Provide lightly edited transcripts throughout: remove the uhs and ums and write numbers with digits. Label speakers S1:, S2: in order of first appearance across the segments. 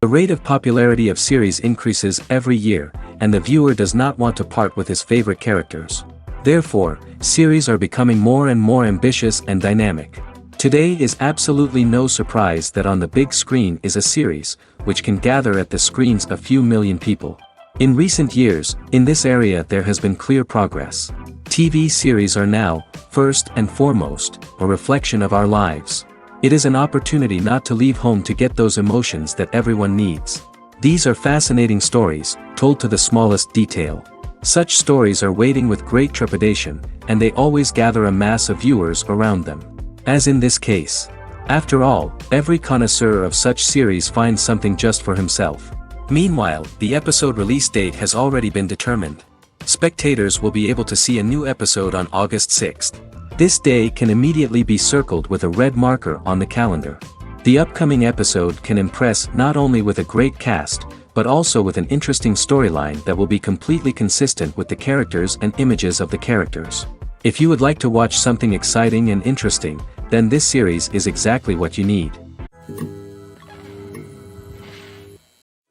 S1: The rate of popularity of series increases every year, and the viewer does not want to part with his favorite characters. Therefore, series are becoming more and more ambitious and dynamic. Today is absolutely no surprise that on the big screen is a series, which can gather at the screens a few million people. In recent years, in this area there has been clear progress. TV series are now, first and foremost, a reflection of our lives. It is an opportunity not to leave home to get those emotions that everyone needs. These are fascinating stories, told to the smallest detail. Such stories are waiting with great trepidation, and they always gather a mass of viewers around them. As in this case. After all, every connoisseur of such series finds something just for himself. Meanwhile, the episode release date has already been determined. Spectators will be able to see a new episode on August 6th. This day can immediately be circled with a red marker on the calendar. The upcoming episode can impress not only with a great cast, but also with an interesting storyline that will be completely consistent with the characters and images of the characters. If you would like to watch something exciting and interesting, then this series is exactly what you need.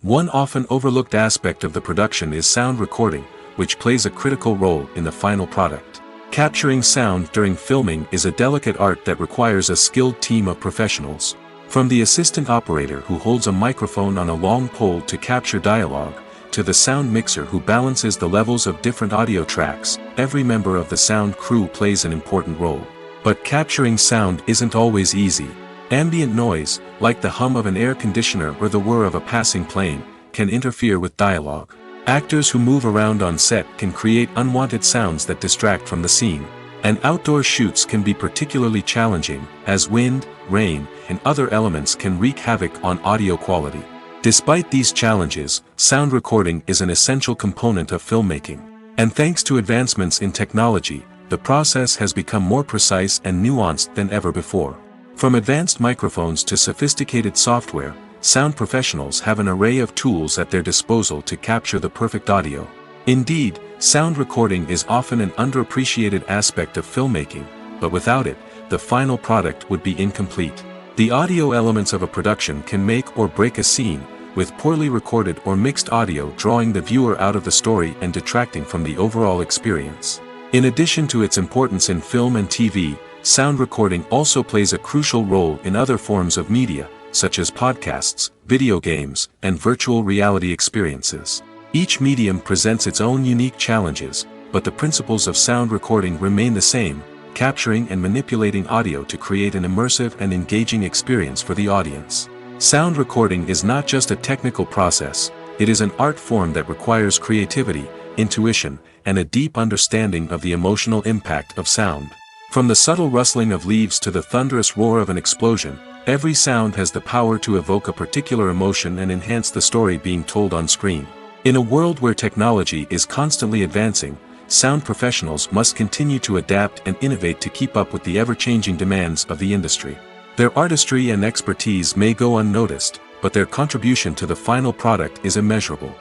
S2: One often overlooked aspect of the production is sound recording, which plays a critical role in the final product. Capturing sound during filming is a delicate art that requires a skilled team of professionals. From the assistant operator who holds a microphone on a long pole to capture dialogue, to the sound mixer who balances the levels of different audio tracks, every member of the sound crew plays an important role. But capturing sound isn't always easy. Ambient noise, like the hum of an air conditioner or the whir of a passing plane, can interfere with dialogue. Actors who move around on set can create unwanted sounds that distract from the scene. And outdoor shoots can be particularly challenging, as wind, rain, and other elements can wreak havoc on audio quality. Despite these challenges, sound recording is an essential component of filmmaking. And thanks to advancements in technology, the process has become more precise and nuanced than ever before. From advanced microphones to sophisticated software, sound professionals have an array of tools at their disposal to capture the perfect audio. Indeed, sound recording is often an underappreciated aspect of filmmaking, but without it, the final product would be incomplete. The audio elements of a production can make or break a scene, with poorly recorded or mixed audio drawing the viewer out of the story and detracting from the overall experience. In addition to its importance in film and TV, sound recording also plays a crucial role in other forms of media, such as podcasts, video games, and virtual reality experiences. Each medium presents its own unique challenges, but the principles of sound recording remain the same, capturing and manipulating audio to create an immersive and engaging experience for the audience. Sound recording is not just a technical process, it is an art form that requires creativity, intuition, and a deep understanding of the emotional impact of sound. From the subtle rustling of leaves to the thunderous roar of an explosion, every sound has the power to evoke a particular emotion and enhance the story being told on screen. In a world where technology is constantly advancing, sound professionals must continue to adapt and innovate to keep up with the ever-changing demands of the industry. Their artistry and expertise may go unnoticed, but their contribution to the final product is immeasurable.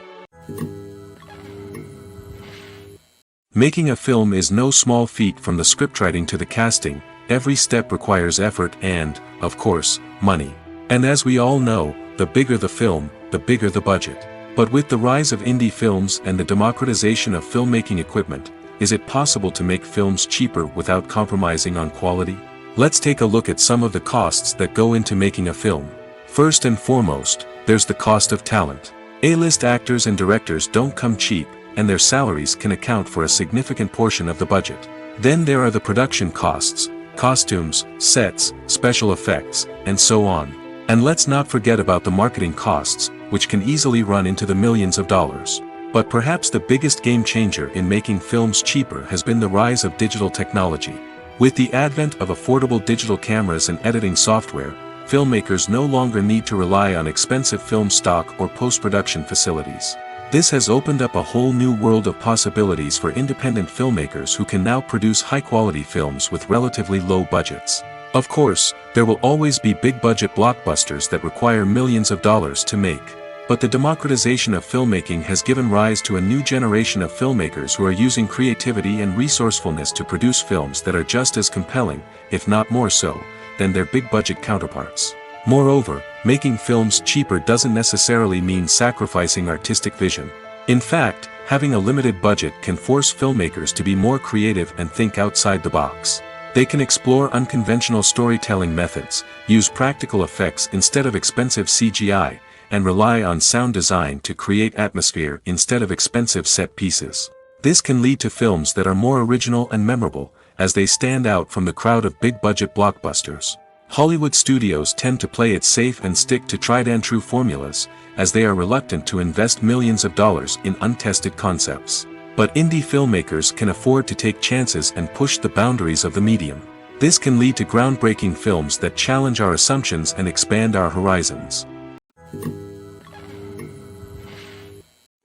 S2: Making a film is no small feat. From the scriptwriting to the casting, every step requires effort and, of course, money. And as we all know, the bigger the film, the bigger the budget. But with the rise of indie films and the democratization of filmmaking equipment, is it possible to make films cheaper without compromising on quality? Let's take a look at some of the costs that go into making a film. First and foremost, there's the cost of talent. A-list actors and directors don't come cheap, and their salaries can account for a significant portion of the budget. Then there are the production costs, costumes, sets, special effects, and so on. And let's not forget about the marketing costs, which can easily run into the millions of dollars. But perhaps the biggest game changer in making films cheaper has been the rise of digital technology. With the advent of affordable digital cameras and editing software, filmmakers no longer need to rely on expensive film stock or post-production facilities. This has opened up a whole new world of possibilities for independent filmmakers who can now produce high-quality films with relatively low budgets. Of course, there will always be big-budget blockbusters that require millions of dollars to make. But the democratization of filmmaking has given rise to a new generation of filmmakers who are using creativity and resourcefulness to produce films that are just as compelling, if not more so, than their big-budget counterparts. Moreover, making films cheaper doesn't necessarily mean sacrificing artistic vision. In fact, having a limited budget can force filmmakers to be more creative and think outside the box. They can explore unconventional storytelling methods, use practical effects instead of expensive CGI, and rely on sound design to create atmosphere instead of expensive set pieces. This can lead to films that are more original and memorable, as they stand out from the crowd of big-budget blockbusters. Hollywood studios tend to play it safe and stick to tried-and-true formulas, as they are reluctant to invest millions of dollars in untested concepts. But indie filmmakers can afford to take chances and push the boundaries of the medium. This can lead to groundbreaking films that challenge our assumptions and expand our horizons.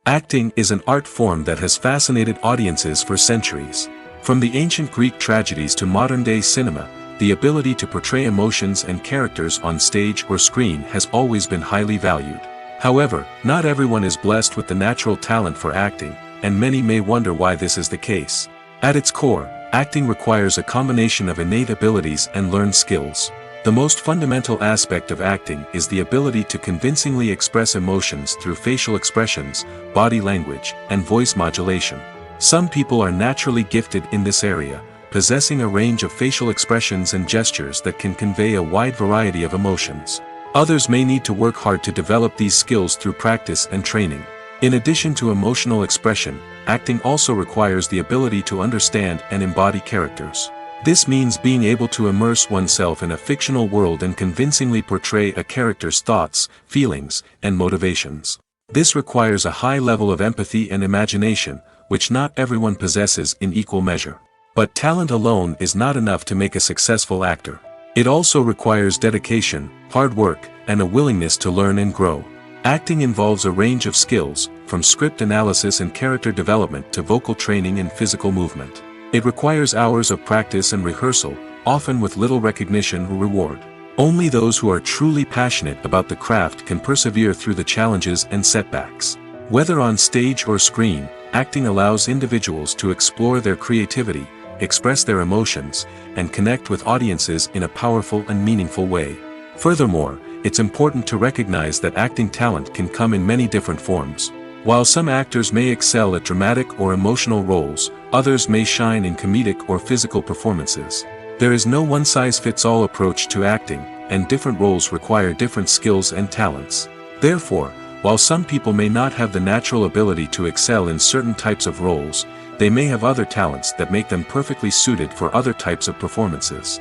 S2: Acting is an art form that has fascinated audiences for centuries. From the ancient Greek tragedies to modern-day cinema, the ability to portray emotions and characters on stage or screen has always been highly valued. However, not everyone is blessed with the natural talent for acting, and many may wonder why this is the case. At its core, acting requires a combination of innate abilities and learned skills. The most fundamental aspect of acting is the ability to convincingly express emotions through facial expressions, body language, and voice modulation. Some people are naturally gifted in this area, possessing a range of facial expressions and gestures that can convey a wide variety of emotions. Others may need to work hard to develop these skills through practice and training. In addition to emotional expression, acting also requires the ability to understand and embody characters. This means being able to immerse oneself in a fictional world and convincingly portray a character's thoughts, feelings, and motivations. This requires a high level of empathy and imagination, which not everyone possesses in equal measure. But talent alone is not enough to make a successful actor. It also requires dedication, hard work, and a willingness to learn and grow. Acting involves a range of skills, from script analysis and character development to vocal training and physical movement. It requires hours of practice and rehearsal, often with little recognition or reward. Only those who are truly passionate about the craft can persevere through the challenges and setbacks. Whether on stage or screen, acting allows individuals to explore their creativity, express their emotions, and connect with audiences in a powerful and meaningful way. Furthermore, it's important to recognize that acting talent can come in many different forms. While some actors may excel at dramatic or emotional roles, others may shine in comedic or physical performances. There is no one-size-fits-all approach to acting, and different roles require different skills and talents. Therefore, while some people may not have the natural ability to excel in certain types of roles, they may have other talents that make them perfectly suited for other types of performances.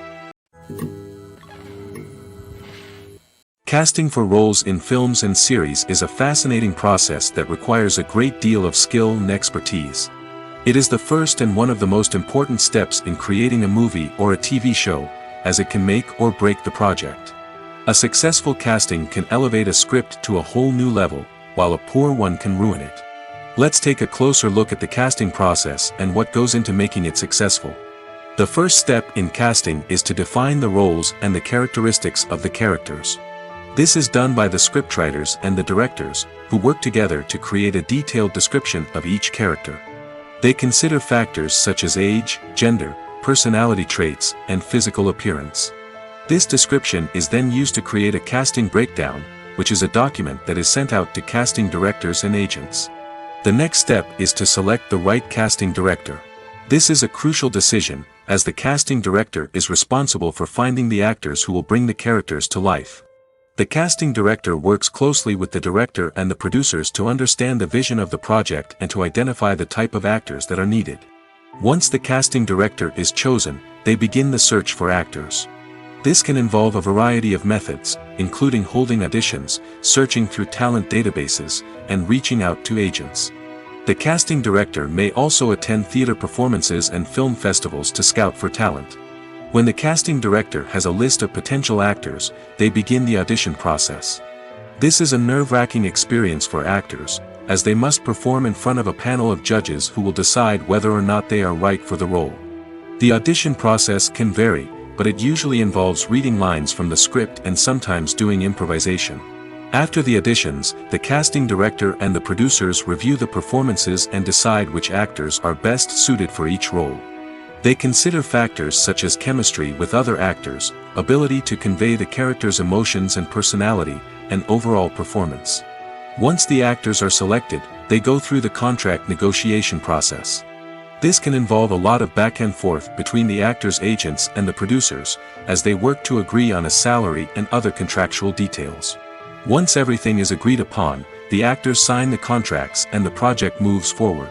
S2: Casting for roles in films and series is a fascinating process that requires a great deal of skill and expertise. It is the first and one of the most important steps in creating a movie or a TV show, as it can make or break the project. A successful casting can elevate a script to a whole new level, while a poor one can ruin it. Let's take a closer look at the casting process and what goes into making it successful. The first step in casting is to define the roles and the characteristics of the characters. This is done by the scriptwriters and the directors, who work together to create a detailed description of each character. They consider factors such as age, gender, personality traits, and physical appearance. This description is then used to create a casting breakdown, which is a document that is sent out to casting directors and agents. The next step is to select the right casting director. This is a crucial decision, as the casting director is responsible for finding the actors who will bring the characters to life. The casting director works closely with the director and the producers to understand the vision of the project and to identify the type of actors that are needed. Once the casting director is chosen, they begin the search for actors. This can involve a variety of methods, including holding auditions, searching through talent databases, and reaching out to agents. The casting director may also attend theater performances and film festivals to scout for talent. When the casting director has a list of potential actors, they begin the audition process. This is a nerve-wracking experience for actors, as they must perform in front of a panel of judges who will decide whether or not they are right for the role. The audition process can vary, but it usually involves reading lines from the script and sometimes doing improvisation. After the auditions, the casting director and the producers review the performances and decide which actors are best suited for each role. They consider factors such as chemistry with other actors, ability to convey the character's emotions and personality, and overall performance. Once the actors are selected, they go through the contract negotiation process. This can involve a lot of back and forth between the actors' agents and the producers, as they work to agree on a salary and other contractual details. Once everything is agreed upon, the actors sign the contracts and the project moves forward.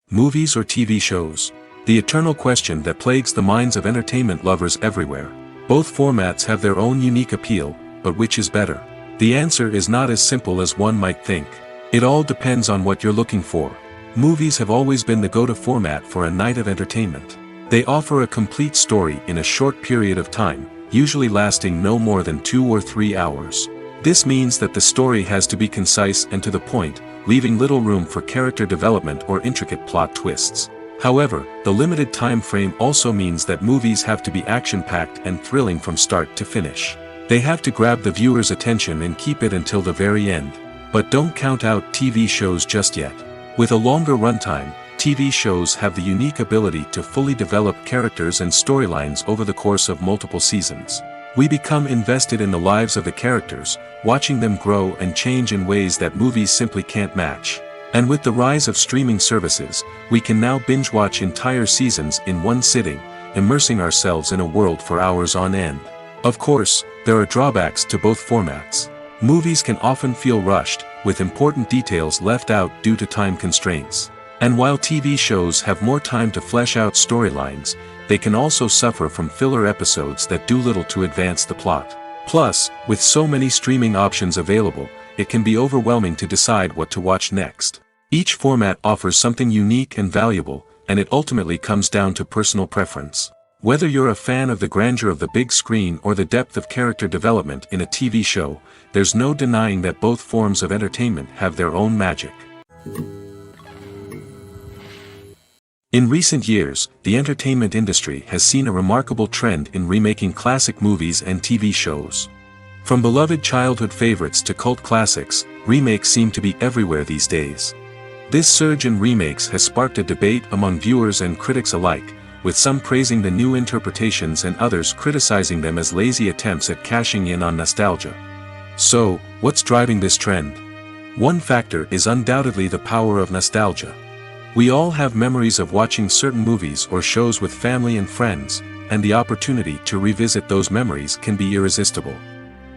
S2: Movies or TV shows? The eternal question that plagues the minds of entertainment lovers everywhere. Both formats have their own unique appeal, but which is better? The answer is not as simple as one might think. It all depends on what you're looking for. Movies have always been the go-to format for a night of entertainment. They offer a complete story in a short period of time, usually lasting no more than 2 or 3 hours. This means that the story has to be concise and to the point, leaving little room for character development or intricate plot twists. However, the limited time frame also means that movies have to be action-packed and thrilling from start to finish. They have to grab the viewer's attention and keep it until the very end. But don't count out TV shows just yet. With a longer runtime, TV shows have the unique ability to fully develop characters and storylines over the course of multiple seasons. We become invested in the lives of the characters, watching them grow and change in ways that movies simply can't match. And with the rise of streaming services, we can now binge-watch entire seasons in one sitting, immersing ourselves in a world for hours on end. Of course, there are drawbacks to both formats. Movies can often feel rushed, with important details left out due to time constraints. And while TV shows have more time to flesh out storylines, they can also suffer from filler episodes that do little to advance the plot. Plus, with so many streaming options available, it can be overwhelming to decide what to watch next. Each format offers something unique and valuable, and it ultimately comes down to personal preference. Whether you're a fan of the grandeur of the big screen or the depth of character development in a TV show, there's no denying that both forms of entertainment have their own magic. In recent years, the entertainment industry has seen a remarkable trend in remaking classic movies and TV shows. From beloved childhood favorites to cult classics, remakes seem to be everywhere these days. This surge in remakes has sparked a debate among viewers and critics alike, with some praising the new interpretations and others criticizing them as lazy attempts at cashing in on nostalgia. So, what's driving this trend? One factor is undoubtedly the power of nostalgia. We all have memories of watching certain movies or shows with family and friends, and the opportunity to revisit those memories can be irresistible.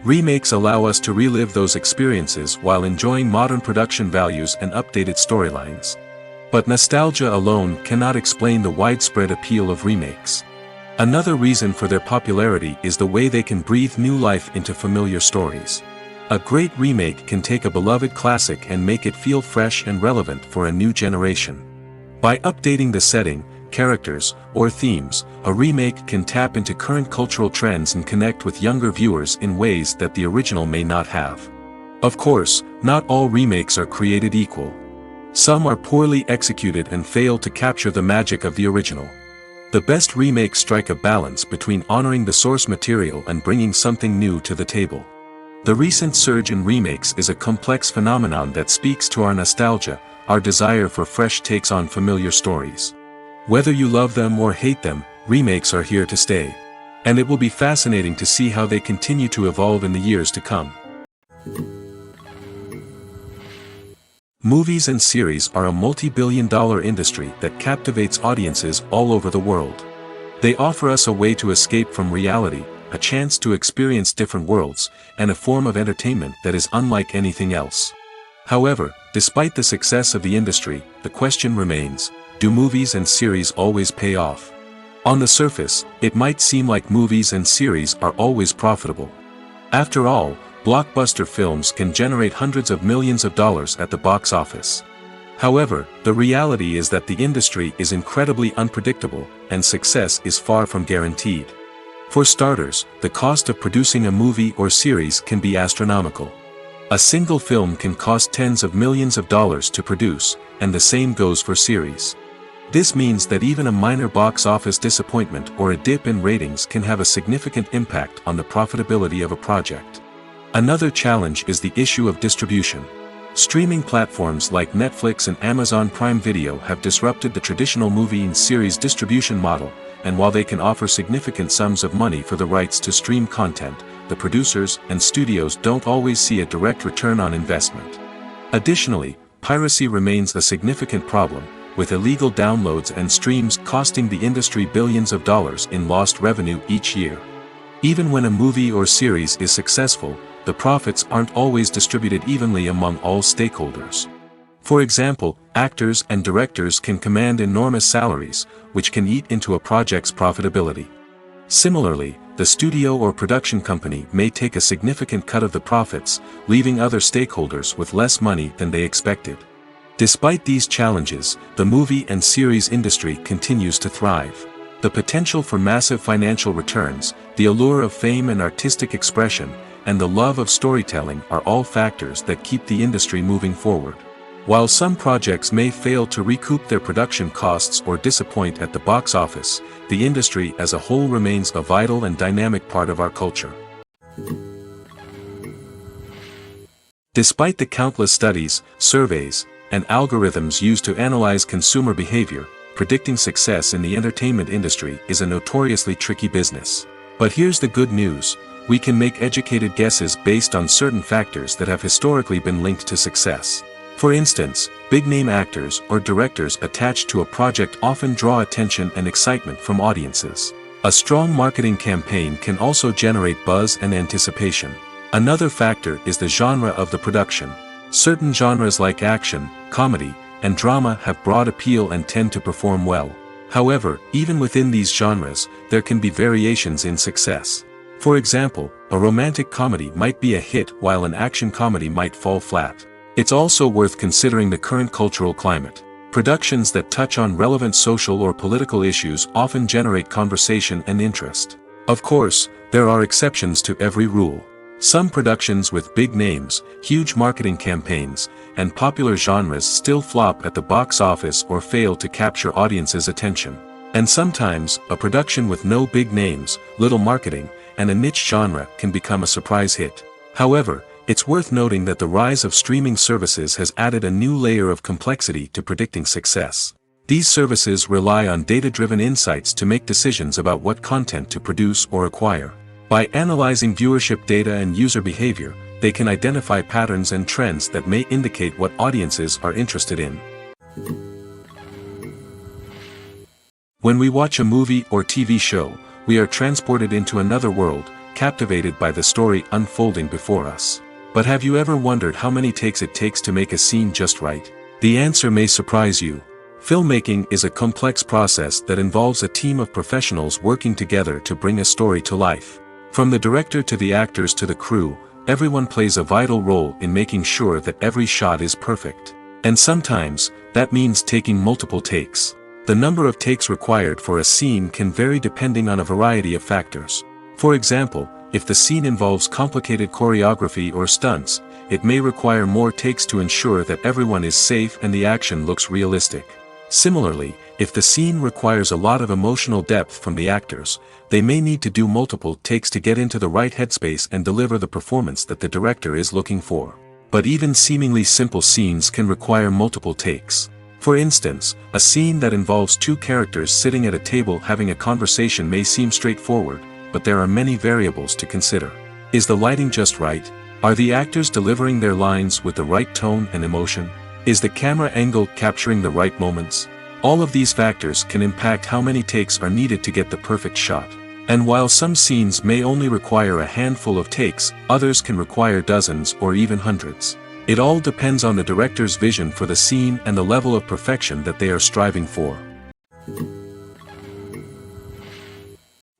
S2: Remakes allow us to relive those experiences while enjoying modern production values and updated storylines. But nostalgia alone cannot explain the widespread appeal of remakes. Another reason for their popularity is the way they can breathe new life into familiar stories. A great remake can take a beloved classic and make it feel fresh and relevant for a new generation. By updating the setting, characters, or themes, a remake can tap into current cultural trends and connect with younger viewers in ways that the original may not have. Of course, not all remakes are created equal. Some are poorly executed and fail to capture the magic of the original. The best remakes strike a balance between honoring the source material and bringing something new to the table. The recent surge in remakes is a complex phenomenon that speaks to our nostalgia, our desire for fresh takes on familiar stories. Whether you love them or hate them, remakes are here to stay. And it will be fascinating to see how they continue to evolve in the years to come. Movies and series are a multi-billion-dollar industry that captivates audiences all over the world. They offer us a way to escape from reality, a chance to experience different worlds, and a form of entertainment that is unlike anything else. However, despite the success of the industry, the question remains, do movies and series always pay off? On the surface, it might seem like movies and series are always profitable. After all, blockbuster films can generate hundreds of millions of dollars at the box office. However, the reality is that the industry is incredibly unpredictable, and success is far from guaranteed. For starters, the cost of producing a movie or series can be astronomical. A single film can cost tens of millions of dollars to produce, and the same goes for series. This means that even a minor box office disappointment or a dip in ratings can have a significant impact on the profitability of a project. Another challenge is the issue of distribution. Streaming platforms like Netflix and Amazon Prime Video have disrupted the traditional movie and series distribution model, and while they can offer significant sums of money for the rights to stream content, the producers and studios don't always see a direct return on investment. Additionally, piracy remains a significant problem, with illegal downloads and streams costing the industry billions of dollars in lost revenue each year. Even when a movie or series is successful, the profits aren't always distributed evenly among all stakeholders. For example, actors and directors can command enormous salaries, which can eat into a project's profitability. Similarly, the studio or production company may take a significant cut of the profits, leaving other stakeholders with less money than they expected. Despite these challenges, the movie and series industry continues to thrive. The potential for massive financial returns, the allure of fame and artistic expression, and the love of storytelling are all factors that keep the industry moving forward. While some projects may fail to recoup their production costs or disappoint at the box office, the industry as a whole remains a vital and dynamic part of our culture. Despite the countless studies, surveys, and algorithms used to analyze consumer behavior, predicting success in the entertainment industry is a notoriously tricky business. But here's the good news: we can make educated guesses based on certain factors that have historically been linked to success. For instance, big-name actors or directors attached to a project often draw attention and excitement from audiences. A strong marketing campaign can also generate buzz and anticipation. Another factor is the genre of the production. Certain genres like action, comedy, and drama have broad appeal and tend to perform well. However, even within these genres, there can be variations in success. For example, a romantic comedy might be a hit while an action comedy might fall flat. It's also worth considering the current cultural climate. Productions that touch on relevant social or political issues often generate conversation and interest. Of course, there are exceptions to every rule. Some productions with big names, huge marketing campaigns, and popular genres still flop at the box office or fail to capture audiences' attention. And sometimes, a production with no big names, little marketing, and a niche genre can become a surprise hit. However, it's worth noting that the rise of streaming services has added a new layer of complexity to predicting success. These services rely on data-driven insights to make decisions about what content to produce or acquire. By analyzing viewership data and user behavior, they can identify patterns and trends that may indicate what audiences are interested in. When we watch a movie or TV show, we are transported into another world, captivated by the story unfolding before us. But have you ever wondered how many takes it takes to make a scene just right? The answer may surprise you. Filmmaking is a complex process that involves a team of professionals working together to bring a story to life. From the director to the actors to the crew, everyone plays a vital role in making sure that every shot is perfect. And sometimes, that means taking multiple takes. The number of takes required for a scene can vary depending on a variety of factors. For example, if the scene involves complicated choreography or stunts, it may require more takes to ensure that everyone is safe and the action looks realistic. Similarly, if the scene requires a lot of emotional depth from the actors, they may need to do multiple takes to get into the right headspace and deliver the performance that the director is looking for. But even seemingly simple scenes can require multiple takes. For instance, a scene that involves two characters sitting at a table having a conversation may seem straightforward, but there are many variables to consider. Is the lighting just right? Are the actors delivering their lines with the right tone and emotion? Is the camera angle capturing the right moments? All of these factors can impact how many takes are needed to get the perfect shot. And while some scenes may only require a handful of takes, others can require dozens or even hundreds. It all depends on the director's vision for the scene and the level of perfection that they are striving for.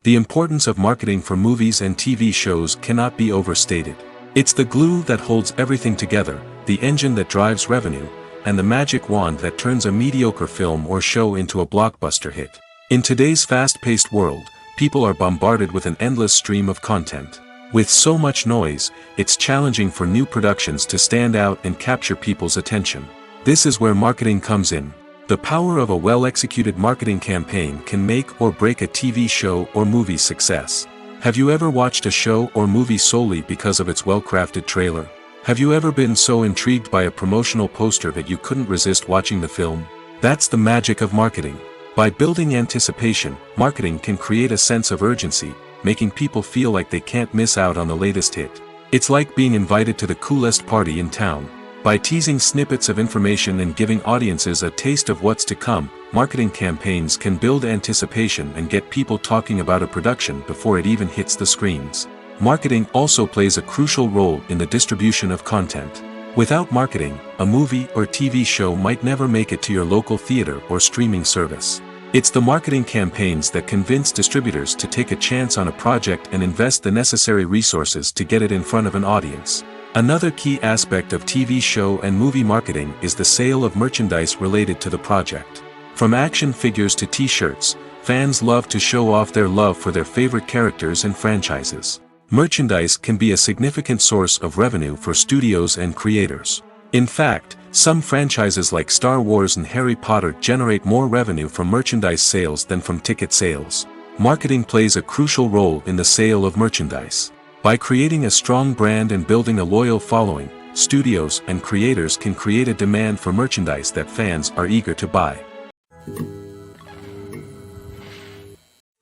S2: The importance of marketing for movies and TV shows cannot be overstated. It's the glue that holds everything together, the engine that drives revenue, and the magic wand that turns a mediocre film or show into a blockbuster hit. In today's fast-paced world, people are bombarded with an endless stream of content. With so much noise, it's challenging for new productions to stand out and capture people's attention. This is where marketing comes in. The power of a well-executed marketing campaign can make or break a TV show or movie's success. Have you ever watched a show or movie solely because of its well-crafted trailer? Have you ever been so intrigued by a promotional poster that you couldn't resist watching the film? That's the magic of marketing. By building anticipation, marketing can create a sense of urgency, making people feel like they can't miss out on the latest hit. It's like being invited to the coolest party in town. By teasing snippets of information and giving audiences a taste of what's to come, marketing campaigns can build anticipation and get people talking about a production before it even hits the screens. Marketing also plays a crucial role in the distribution of content. Without marketing, a movie or TV show might never make it to your local theater or streaming service. It's the marketing campaigns that convince distributors to take a chance on a project and invest the necessary resources to get it in front of an audience. Another key aspect of TV show and movie marketing is the sale of merchandise related to the project. From action figures to t-shirts, fans love to show off their love for their favorite characters and franchises. Merchandise can be a significant source of revenue for studios and creators. In fact, some franchises like Star Wars and Harry Potter generate more revenue from merchandise sales than from ticket sales. Marketing plays a crucial role in the sale of merchandise. By creating a strong brand and building a loyal following, studios and creators can create a demand for merchandise that fans are eager to buy.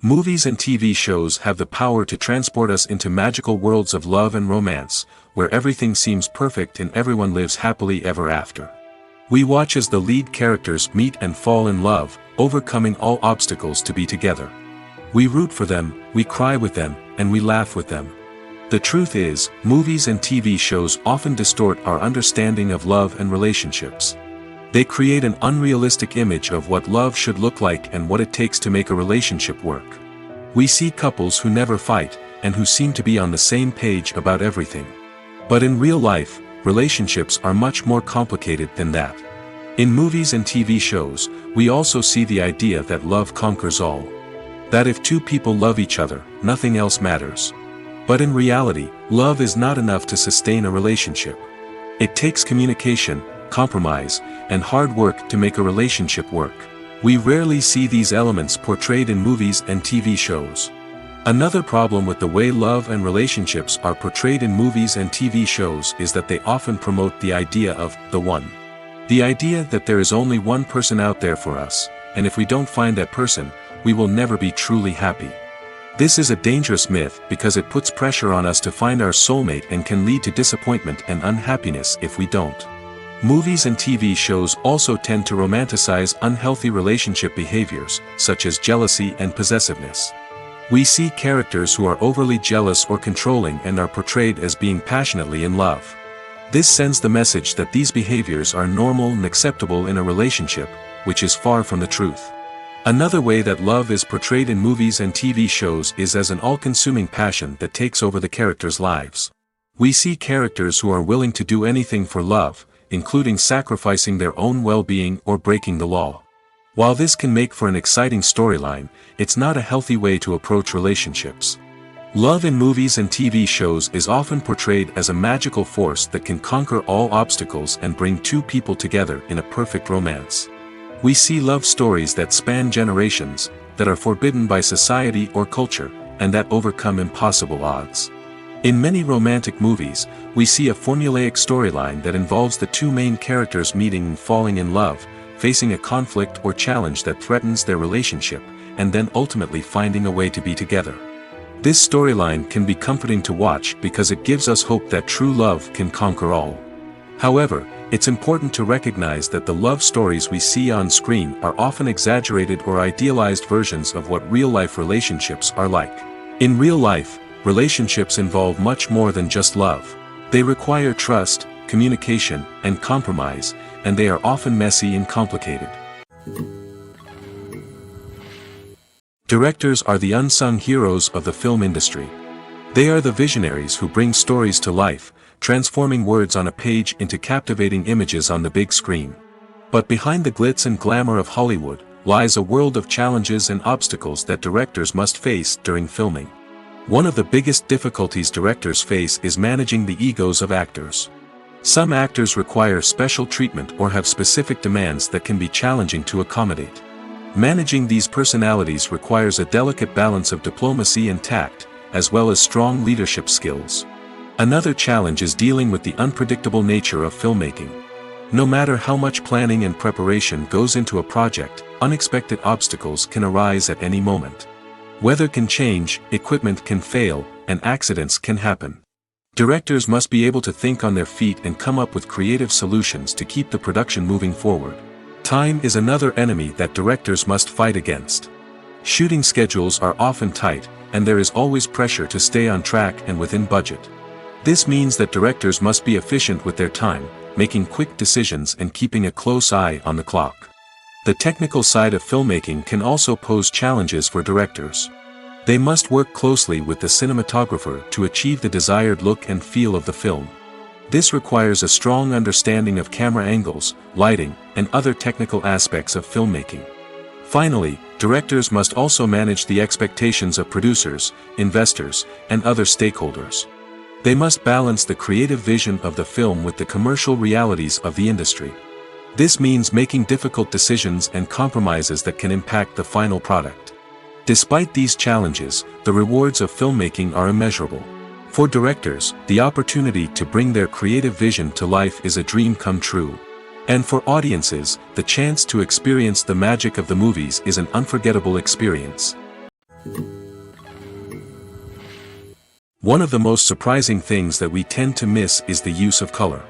S2: Movies and TV shows have the power to transport us into magical worlds of love and romance, where everything seems perfect and everyone lives happily ever after. We watch as the lead characters meet and fall in love, overcoming all obstacles to be together. We root for them, we cry with them, and we laugh with them. The truth is, movies and TV shows often distort our understanding of love and relationships. They create an unrealistic image of what love should look like and what it takes to make a relationship work. We see couples who never fight, and who seem to be on the same page about everything. But in real life, relationships are much more complicated than that. In movies and TV shows, we also see the idea that love conquers all. That if two people love each other, nothing else matters. But in reality, love is not enough to sustain a relationship. It takes communication, compromise, and hard work to make a relationship work. We rarely see these elements portrayed in movies and TV shows. Another problem with the way love and relationships are portrayed in movies and TV shows is that they often promote the idea of the one. The idea that there is only one person out there for us, and if we don't find that person, we will never be truly happy. This is a dangerous myth because it puts pressure on us to find our soulmate and can lead to disappointment and unhappiness if we don't. Movies and TV shows also tend to romanticize unhealthy relationship behaviors, such as jealousy and possessiveness. We see characters who are overly jealous or controlling and are portrayed as being passionately in love. This sends the message that these behaviors are normal and acceptable in a relationship, which is far from the truth. Another way that love is portrayed in movies and TV shows is as an all-consuming passion that takes over the characters' lives. We see characters who are willing to do anything for love, including sacrificing their own well-being or breaking the law. While this can make for an exciting storyline, it's not a healthy way to approach relationships. Love in movies and TV shows is often portrayed as a magical force that can conquer all obstacles and bring two people together in a perfect romance. We see love stories that span generations, that are forbidden by society or culture, and that overcome impossible odds. In many romantic movies, we see a formulaic storyline that involves the two main characters meeting and falling in love, facing a conflict or challenge that threatens their relationship, and then ultimately finding a way to be together. This storyline can be comforting to watch because it gives us hope that true love can conquer all. However, it's important to recognize that the love stories we see on screen are often exaggerated or idealized versions of what real-life relationships are like. In real life, relationships involve much more than just love. They require trust, communication, and compromise, and they are often messy and complicated. Directors are the unsung heroes of the film industry. They are the visionaries who bring stories to life, transforming words on a page into captivating images on the big screen. But behind the glitz and glamour of Hollywood lies a world of challenges and obstacles that directors must face during filming. One of the biggest difficulties directors face is managing the egos of actors. Some actors require special treatment or have specific demands that can be challenging to accommodate. Managing these personalities requires a delicate balance of diplomacy and tact, as well as strong leadership skills. Another challenge is dealing with the unpredictable nature of filmmaking. No matter how much planning and preparation goes into a project, unexpected obstacles can arise at any moment. Weather can change, equipment can fail, and accidents can happen. Directors must be able to think on their feet and come up with creative solutions to keep the production moving forward. Time is another enemy that directors must fight against. Shooting schedules are often tight, and there is always pressure to stay on track and within budget. This means that directors must be efficient with their time, making quick decisions and keeping a close eye on the clock. The technical side of filmmaking can also pose challenges for directors. They must work closely with the cinematographer to achieve the desired look and feel of the film. This requires a strong understanding of camera angles, lighting, and other technical aspects of filmmaking. Finally, directors must also manage the expectations of producers, investors, and other stakeholders. They must balance the creative vision of the film with the commercial realities of the industry. This means making difficult decisions and compromises that can impact the final product. Despite these challenges, the rewards of filmmaking are immeasurable. For directors, the opportunity to bring their creative vision to life is a dream come true. And for audiences, the chance to experience the magic of the movies is an unforgettable experience. One of the most surprising things that we tend to miss is the use of color.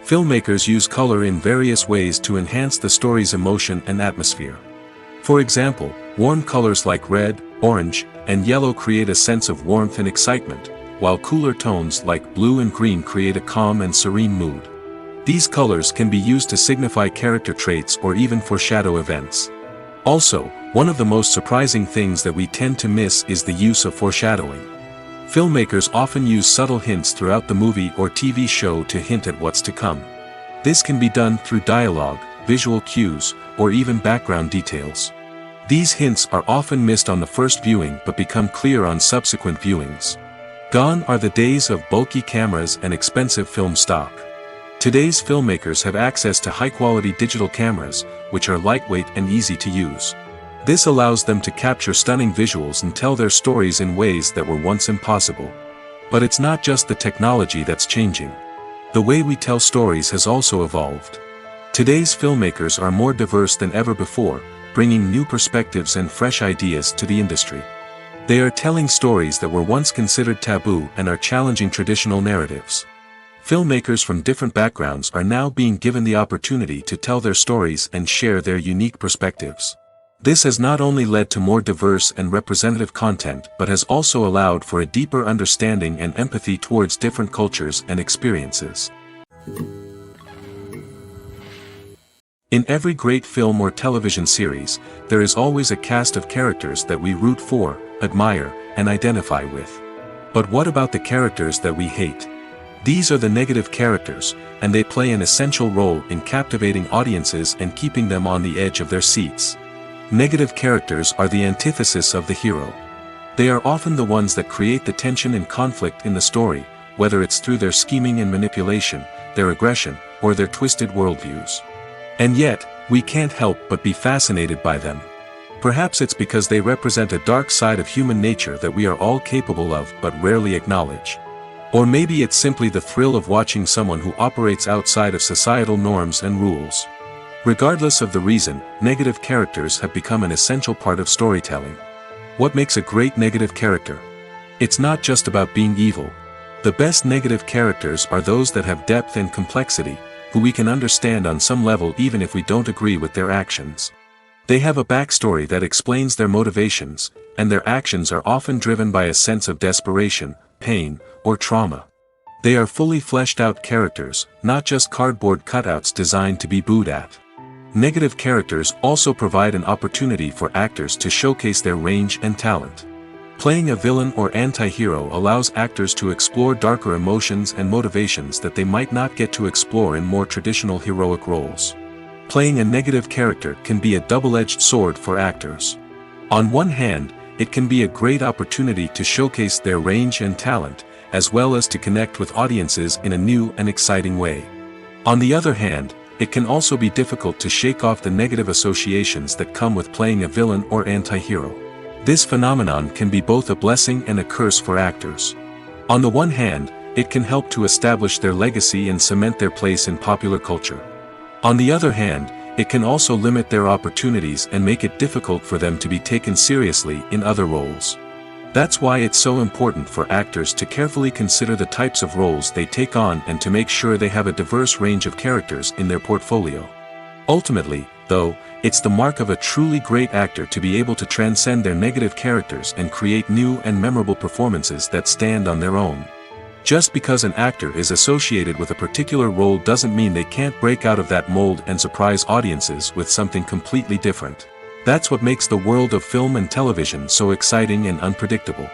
S2: Filmmakers use color in various ways to enhance the story's emotion and atmosphere. For example, warm colors like red, orange, and yellow create a sense of warmth and excitement, while cooler tones like blue and green create a calm and serene mood. These colors can be used to signify character traits or even foreshadow events. Also, one of the most surprising things that we tend to miss is the use of foreshadowing. Filmmakers often use subtle hints throughout the movie or TV show to hint at what's to come. This can be done through dialogue, visual cues, or even background details. These hints are often missed on the first viewing but become clear on subsequent viewings. Gone are the days of bulky cameras and expensive film stock. Today's filmmakers have access to high-quality digital cameras, which are lightweight and easy to use. This allows them to capture stunning visuals and tell their stories in ways that were once impossible. But it's not just the technology that's changing. The way we tell stories has also evolved. Today's filmmakers are more diverse than ever before, bringing new perspectives and fresh ideas to the industry. They are telling stories that were once considered taboo and are challenging traditional narratives. Filmmakers from different backgrounds are now being given the opportunity to tell their stories and share their unique perspectives. This has not only led to more diverse and representative content but has also allowed for a deeper understanding and empathy towards different cultures and experiences. In every great film or television series, there is always a cast of characters that we root for, admire, and identify with. But what about the characters that we hate? These are the negative characters, and they play an essential role in captivating audiences and keeping them on the edge of their seats. Negative characters are the antithesis of the hero. They are often the ones that create the tension and conflict in the story, whether it's through their scheming and manipulation, their aggression, or their twisted worldviews. And yet, we can't help but be fascinated by them. Perhaps it's because they represent a dark side of human nature that we are all capable of but rarely acknowledge. Or maybe it's simply the thrill of watching someone who operates outside of societal norms and rules. Regardless of the reason, negative characters have become an essential part of storytelling. What makes a great negative character? It's not just about being evil. The best negative characters are those that have depth and complexity, who we can understand on some level even if we don't agree with their actions. They have a backstory that explains their motivations, and their actions are often driven by a sense of desperation, pain, or trauma. They are fully fleshed out characters, not just cardboard cutouts designed to be booed at. Negative characters also provide an opportunity for actors to showcase their range and talent. Playing a villain or anti-hero allows actors to explore darker emotions and motivations that they might not get to explore in more traditional heroic roles. Playing a negative character can be a double-edged sword for actors. On one hand, it can be a great opportunity to showcase their range and talent, as well as to connect with audiences in a new and exciting way. On the other hand, it can also be difficult to shake off the negative associations that come with playing a villain or anti-hero. This phenomenon can be both a blessing and a curse for actors. On the one hand, it can help to establish their legacy and cement their place in popular culture. On the other hand, it can also limit their opportunities and make it difficult for them to be taken seriously in other roles. That's why it's so important for actors to carefully consider the types of roles they take on and to make sure they have a diverse range of characters in their portfolio. Ultimately, though, it's the mark of a truly great actor to be able to transcend their negative characters and create new and memorable performances that stand on their own. Just because an actor is associated with a particular role doesn't mean they can't break out of that mold and surprise audiences with something completely different. That's what makes the world of film and television so exciting and unpredictable.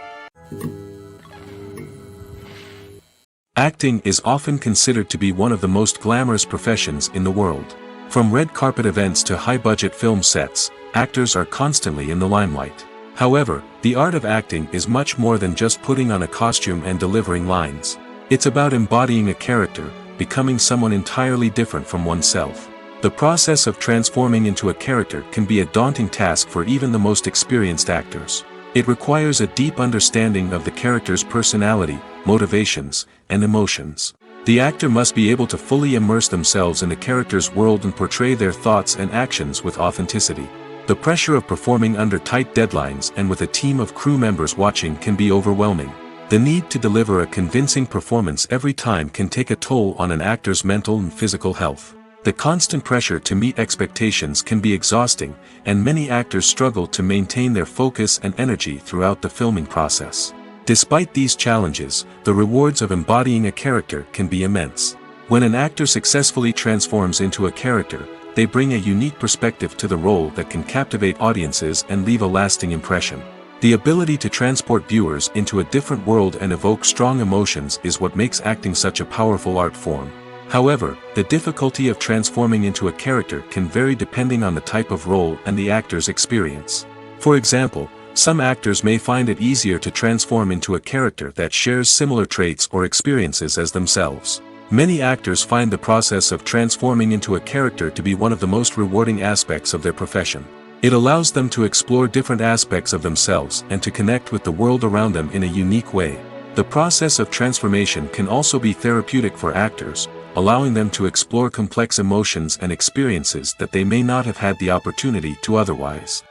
S2: Acting is often considered to be one of the most glamorous professions in the world. From red carpet events to high-budget film sets, actors are constantly in the limelight. However, the art of acting is much more than just putting on a costume and delivering lines. It's about embodying a character, becoming someone entirely different from oneself. The process of transforming into a character can be a daunting task for even the most experienced actors. It requires a deep understanding of the character's personality, motivations, and emotions. The actor must be able to fully immerse themselves in the character's world and portray their thoughts and actions with authenticity. The pressure of performing under tight deadlines and with a team of crew members watching can be overwhelming. The need to deliver a convincing performance every time can take a toll on an actor's mental and physical health. The constant pressure to meet expectations can be exhausting, and many actors struggle to maintain their focus and energy throughout the filming process. Despite these challenges, the rewards of embodying a character can be immense. When an actor successfully transforms into a character, they bring a unique perspective to the role that can captivate audiences and leave a lasting impression. The ability to transport viewers into a different world and evoke strong emotions is what makes acting such a powerful art form. However, the difficulty of transforming into a character can vary depending on the type of role and the actor's experience. For example, some actors may find it easier to transform into a character that shares similar traits or experiences as themselves. Many actors find the process of transforming into a character to be one of the most rewarding aspects of their profession. It allows them to explore different aspects of themselves and to connect with the world around them in a unique way. The process of transformation can also be therapeutic for actors, allowing them to explore complex emotions and experiences that they may not have had the opportunity to otherwise.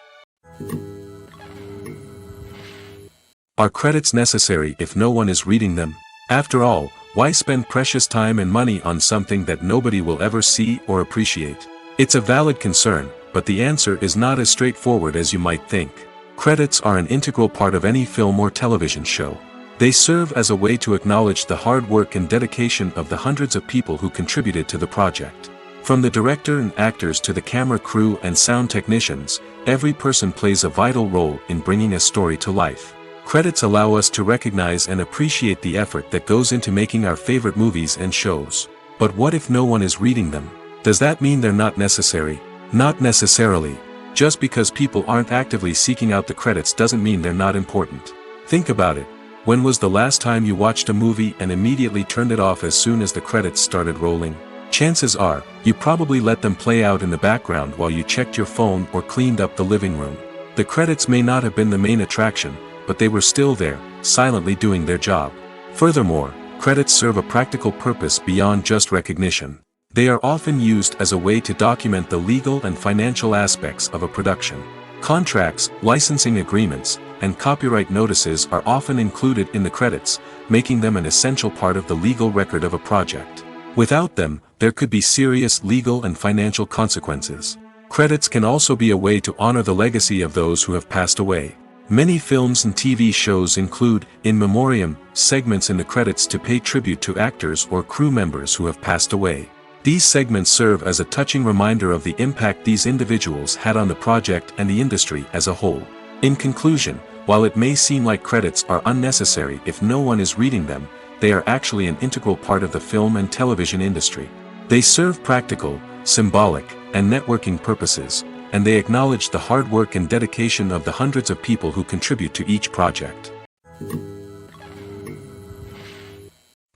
S2: Are credits necessary if no one is reading them? After all, why spend precious time and money on something that nobody will ever see or appreciate? It's a valid concern, but the answer is not as straightforward as you might think. Credits are an integral part of any film or television show. They serve as a way to acknowledge the hard work and dedication of the hundreds of people who contributed to the project. From the director and actors to the camera crew and sound technicians, every person plays a vital role in bringing a story to life. Credits allow us to recognize and appreciate the effort that goes into making our favorite movies and shows. But what if no one is reading them? Does that mean they're not necessary? Not necessarily. Just because people aren't actively seeking out the credits doesn't mean they're not important. Think about it. When was the last time you watched a movie and immediately turned it off as soon as the credits started rolling? Chances are, you probably let them play out in the background while you checked your phone or cleaned up the living room. The credits may not have been the main attraction, but they were still there, silently doing their job. Furthermore, credits serve a practical purpose beyond just recognition. They are often used as a way to document the legal and financial aspects of a production. Contracts, licensing agreements, and copyright notices are often included in the credits, making them an essential part of the legal record of a project. Without them, there could be serious legal and financial consequences. Credits can also be a way to honor the legacy of those who have passed away. Many films and TV shows include, in memoriam, segments in the credits to pay tribute to actors or crew members who have passed away. These segments serve as a touching reminder of the impact these individuals had on the project and the industry as a whole. In conclusion, while it may seem like credits are unnecessary if no one is reading them, they are actually an integral part of the film and television industry. They serve practical, symbolic, and networking purposes, and they acknowledge the hard work and dedication of the hundreds of people who contribute to each project.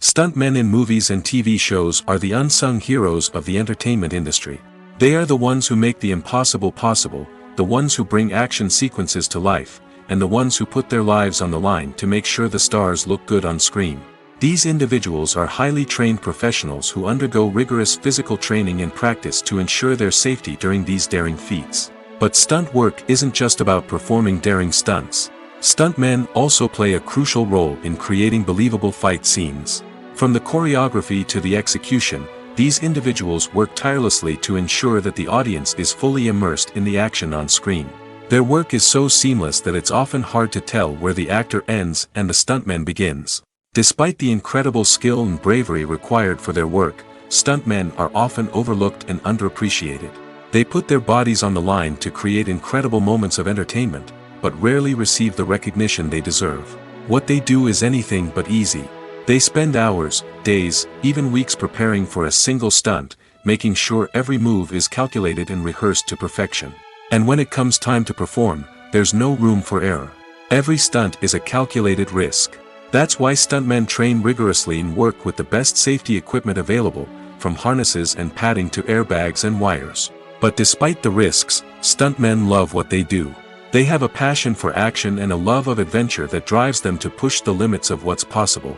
S2: Stuntmen in movies and TV shows are the unsung heroes of the entertainment industry. They are the ones who make the impossible possible, the ones who bring action sequences to life, and the ones who put their lives on the line to make sure the stars look good on screen. These individuals are highly trained professionals who undergo rigorous physical training and practice to ensure their safety during these daring feats. But stunt work isn't just about performing daring stunts. Stuntmen also play a crucial role in creating believable fight scenes. From the choreography to the execution, these individuals work tirelessly to ensure that the audience is fully immersed in the action on screen. Their work is so seamless that it's often hard to tell where the actor ends and the stuntman begins. Despite the incredible skill and bravery required for their work, stuntmen are often overlooked and underappreciated. They put their bodies on the line to create incredible moments of entertainment, but rarely receive the recognition they deserve. What they do is anything but easy. They spend hours, days, even weeks preparing for a single stunt, making sure every move is calculated and rehearsed to perfection. And when it comes time to perform, there's no room for error. Every stunt is a calculated risk. That's why stuntmen train rigorously and work with the best safety equipment available, from harnesses and padding to airbags and wires. But despite the risks, stuntmen love what they do. They have a passion for action and a love of adventure that drives them to push the limits of what's possible.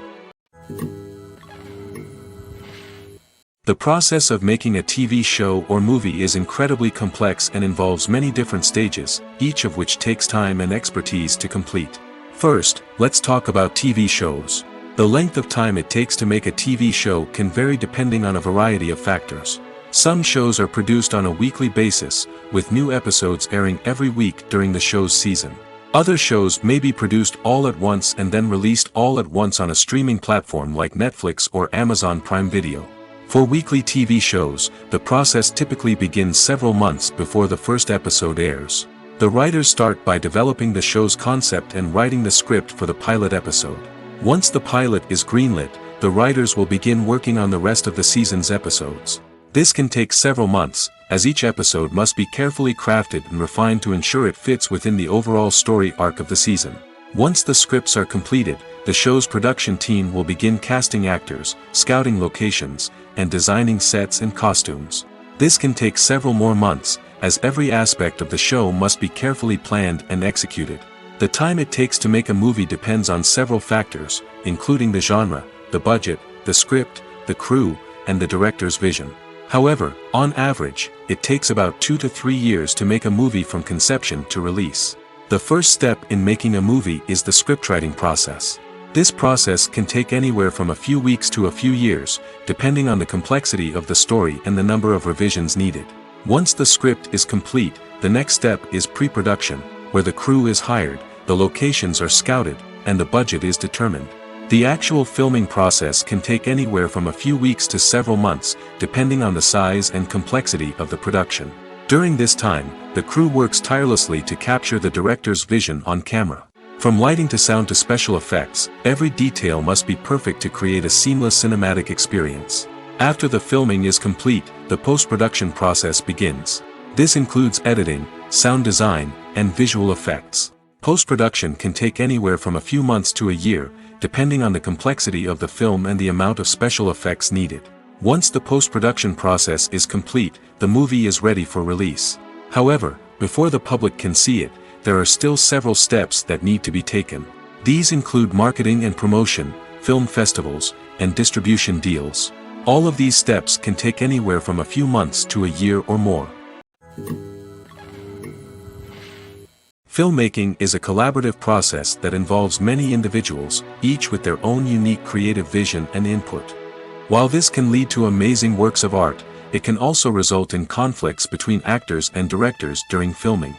S2: The process of making a TV show or movie is incredibly complex and involves many different stages, each of which takes time and expertise to complete. First, let's talk about TV shows. The length of time it takes to make a TV show can vary depending on a variety of factors. Some shows are produced on a weekly basis, with new episodes airing every week during the show's season. Other shows may be produced all at once and then released all at once on a streaming platform like Netflix or Amazon Prime Video. For weekly TV shows, the process typically begins several months before the first episode airs. The writers start by developing the show's concept and writing the script for the pilot episode. Once the pilot is greenlit, the writers will begin working on the rest of the season's episodes. This can take several months, as each episode must be carefully crafted and refined to ensure it fits within the overall story arc of the season. Once the scripts are completed, the show's production team will begin casting actors, scouting locations, and designing sets and costumes. This can take several more months, as every aspect of the show must be carefully planned and executed. The time it takes to make a movie depends on several factors, including the genre, the budget, the script, the crew, and the director's vision. However, on average, it takes about 2 to 3 years to make a movie from conception to release. The first step in making a movie is the scriptwriting process. This process can take anywhere from a few weeks to a few years, depending on the complexity of the story and the number of revisions needed. Once the script is complete, the next step is pre-production, where the crew is hired, the locations are scouted, and the budget is determined. The actual filming process can take anywhere from a few weeks to several months, depending on the size and complexity of the production. During this time, the crew works tirelessly to capture the director's vision on camera. From lighting to sound to special effects, every detail must be perfect to create a seamless cinematic experience. After the filming is complete, the post-production process begins. This includes editing, sound design, and visual effects. Post-production can take anywhere from a few months to a year, depending on the complexity of the film and the amount of special effects needed. Once the post-production process is complete, the movie is ready for release. However, before the public can see it, there are still several steps that need to be taken. These include marketing and promotion, film festivals, and distribution deals. All of these steps can take anywhere from a few months to a year or more. Filmmaking is a collaborative process that involves many individuals, each with their own unique creative vision and input. While this can lead to amazing works of art, it can also result in conflicts between actors and directors during filming.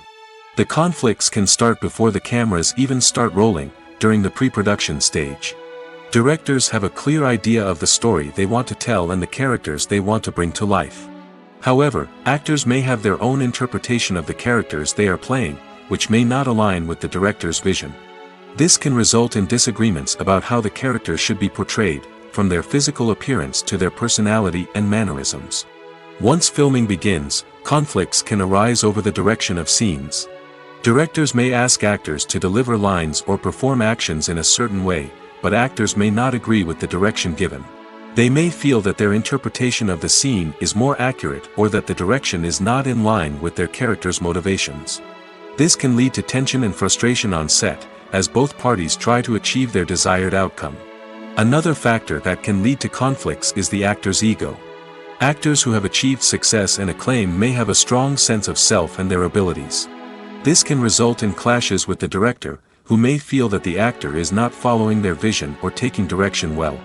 S2: The conflicts can start before the cameras even start rolling, during the pre-production stage. Directors have a clear idea of the story they want to tell and the characters they want to bring to life. However, actors may have their own interpretation of the characters they are playing, which may not align with the director's vision. This can result in disagreements about how the characters should be portrayed, from their physical appearance to their personality and mannerisms. Once filming begins, conflicts can arise over the direction of scenes. Directors may ask actors to deliver lines or perform actions in a certain way, but actors may not agree with the direction given. They may feel that their interpretation of the scene is more accurate or that the direction is not in line with their character's motivations. This can lead to tension and frustration on set, as both parties try to achieve their desired outcome. Another factor that can lead to conflicts is the actor's ego. Actors who have achieved success and acclaim may have a strong sense of self and their abilities. This can result in clashes with the director, who may feel that the actor is not following their vision or taking direction well.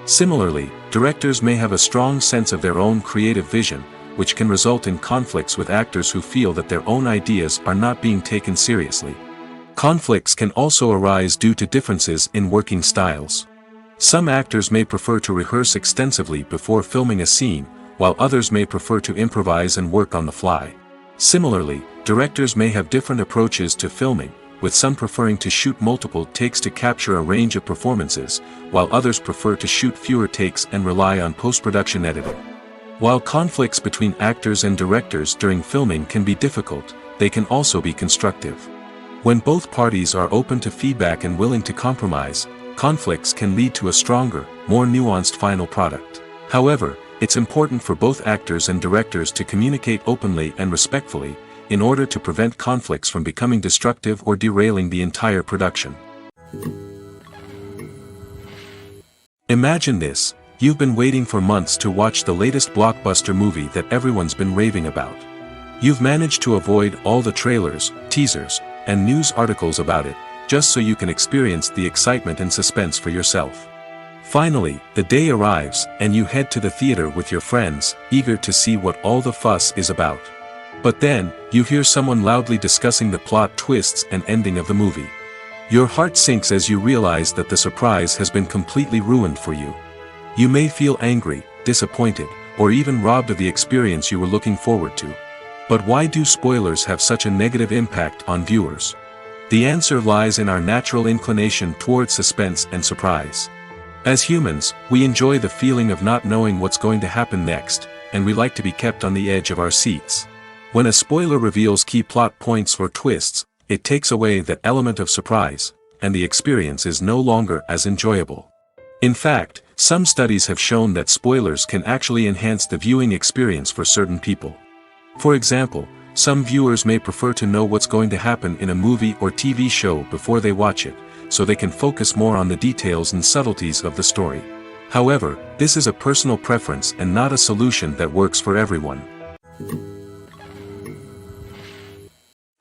S2: Similarly, directors may have a strong sense of their own creative vision, which can result in conflicts with actors who feel that their own ideas are not being taken seriously. Conflicts can also arise due to differences in working styles. Some actors may prefer to rehearse extensively before filming a scene, while others may prefer to improvise and work on the fly. Similarly, directors may have different approaches to filming, with some preferring to shoot multiple takes to capture a range of performances, while others prefer to shoot fewer takes and rely on post-production editing. While conflicts between actors and directors during filming can be difficult, they can also be constructive. When both parties are open to feedback and willing to compromise, conflicts can lead to a stronger, more nuanced final product. However, it's important for both actors and directors to communicate openly and respectfully, in order to prevent conflicts from becoming destructive or derailing the entire production. Imagine this: you've been waiting for months to watch the latest blockbuster movie that everyone's been raving about. You've managed to avoid all the trailers, teasers, and news articles about it, just so you can experience the excitement and suspense for yourself. Finally, the day arrives, and you head to the theater with your friends, eager to see what all the fuss is about. But then, you hear someone loudly discussing the plot twists and ending of the movie. Your heart sinks as you realize that the surprise has been completely ruined for you. You may feel angry, disappointed, or even robbed of the experience you were looking forward to. But why do spoilers have such a negative impact on viewers? The answer lies in our natural inclination toward suspense and surprise. As humans, we enjoy the feeling of not knowing what's going to happen next, and we like to be kept on the edge of our seats. When a spoiler reveals key plot points or twists, it takes away that element of surprise, and the experience is no longer as enjoyable. In fact, some studies have shown that spoilers can actually enhance the viewing experience for certain people. For example, some viewers may prefer to know what's going to happen in a movie or TV show before they watch it, so they can focus more on the details and subtleties of the story. However, this is a personal preference and not a solution that works for everyone.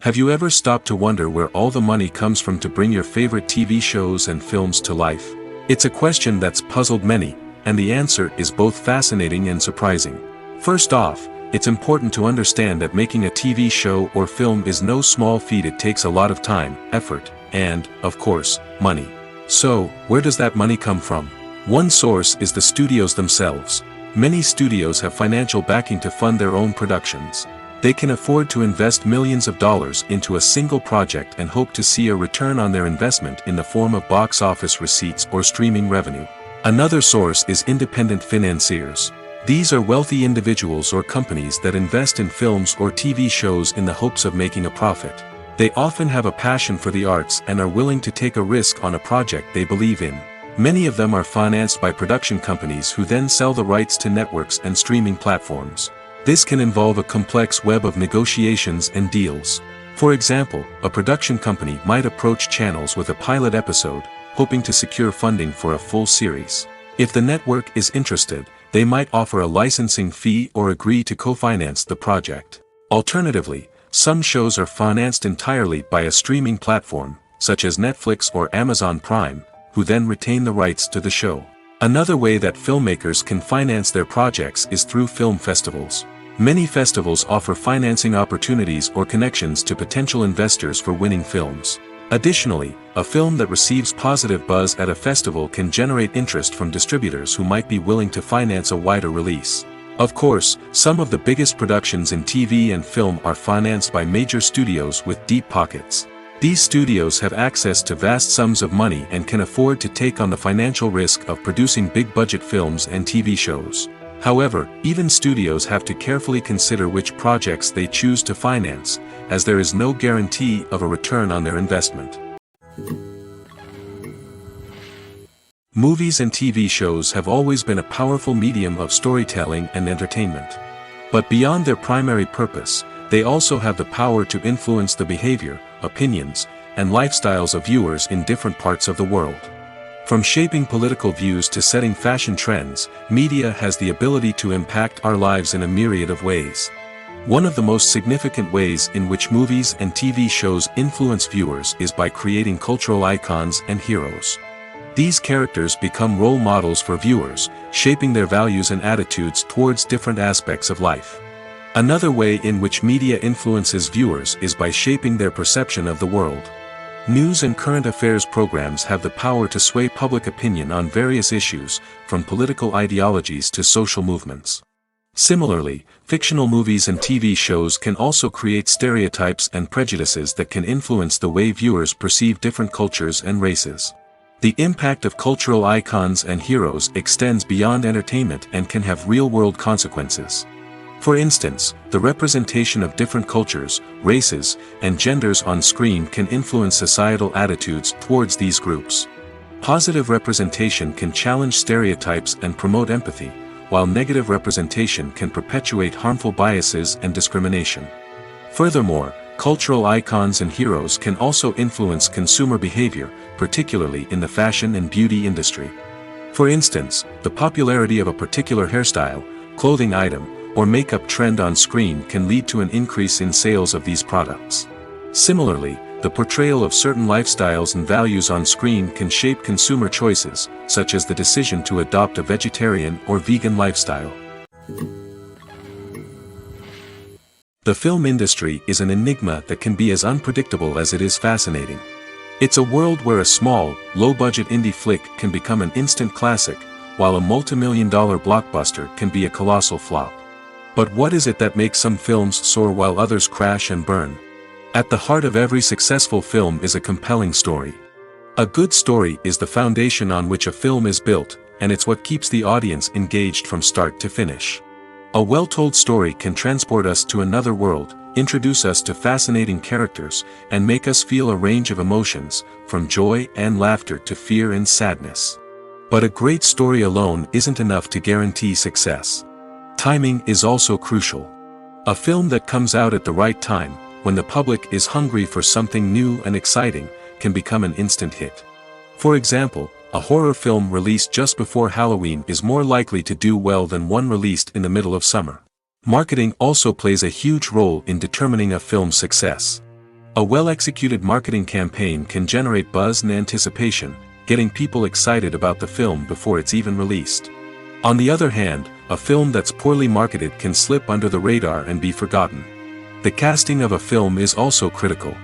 S2: Have you ever stopped to wonder where all the money comes from to bring your favorite TV shows and films to life? It's a question that's puzzled many, and the answer is both fascinating and surprising. First off, it's important to understand that making a TV show or film is no small feat. It takes a lot of time, effort, and, of course, money. So, where does that money come from? One source is the studios themselves. Many studios have financial backing to fund their own productions. They can afford to invest millions of dollars into a single project and hope to see a return on their investment in the form of box office receipts or streaming revenue. Another source is independent financiers. These are wealthy individuals or companies that invest in films or TV shows in the hopes of making a profit. They often have a passion for the arts and are willing to take a risk on a project they believe in. Many of them are financed by production companies who then sell the rights to networks and streaming platforms. This can involve a complex web of negotiations and deals. For example, a production company might approach channels with a pilot episode, hoping to secure funding for a full series. If the network is interested, they might offer a licensing fee or agree to co-finance the project. Alternatively, some shows are financed entirely by a streaming platform, such as Netflix or Amazon Prime, who then retain the rights to the show. Another way that filmmakers can finance their projects is through film festivals. Many festivals offer financing opportunities or connections to potential investors for winning films. Additionally, a film that receives positive buzz at a festival can generate interest from distributors who might be willing to finance a wider release. Of course, some of the biggest productions in TV and film are financed by major studios with deep pockets. These studios have access to vast sums of money and can afford to take on the financial risk of producing big-budget films and TV shows. However, even studios have to carefully consider which projects they choose to finance, as there is no guarantee of a return on their investment. Movies and TV shows have always been a powerful medium of storytelling and entertainment. But beyond their primary purpose, they also have the power to influence the behavior, opinions, and lifestyles of viewers in different parts of the world. From shaping political views to setting fashion trends, media has the ability to impact our lives in a myriad of ways. One of the most significant ways in which movies and TV shows influence viewers is by creating cultural icons and heroes. These characters become role models for viewers, shaping their values and attitudes towards different aspects of life. Another way in which media influences viewers is by shaping their perception of the world. News and current affairs programs have the power to sway public opinion on various issues, from political ideologies to social movements. Similarly, fictional movies and TV shows can also create stereotypes and prejudices that can influence the way viewers perceive different cultures and races. The impact of cultural icons and heroes extends beyond entertainment and can have real-world consequences. For instance, the representation of different cultures, races, and genders on screen can influence societal attitudes towards these groups. Positive representation can challenge stereotypes and promote empathy, while negative representation can perpetuate harmful biases and discrimination. Furthermore, cultural icons and heroes can also influence consumer behavior, particularly in the fashion and beauty industry. For instance, the popularity of a particular hairstyle, clothing item, or makeup trend on screen can lead to an increase in sales of these products. Similarly, the portrayal of certain lifestyles and values on screen can shape consumer choices, such as the decision to adopt a vegetarian or vegan lifestyle. The film industry is an enigma that can be as unpredictable as it is fascinating. It's a world where a small, low-budget indie flick can become an instant classic, while a multi-million-dollar blockbuster can be a colossal flop. But what is it that makes some films soar while others crash and burn? At the heart of every successful film is a compelling story. A good story is the foundation on which a film is built, and it's what keeps the audience engaged from start to finish. A well-told story can transport us to another world, introduce us to fascinating characters, and make us feel a range of emotions, from joy and laughter to fear and sadness. But a great story alone isn't enough to guarantee success. Timing is also crucial. A film that comes out at the right time, when the public is hungry for something new and exciting, can become an instant hit. For example, a horror film released just before Halloween is more likely to do well than one released in the middle of summer. Marketing also plays a huge role in determining a film's success. A well-executed marketing campaign can generate buzz and anticipation, getting people excited about the film before it's even released. On the other hand, a film that's poorly marketed can slip under the radar and be forgotten. The casting of a film is also critical.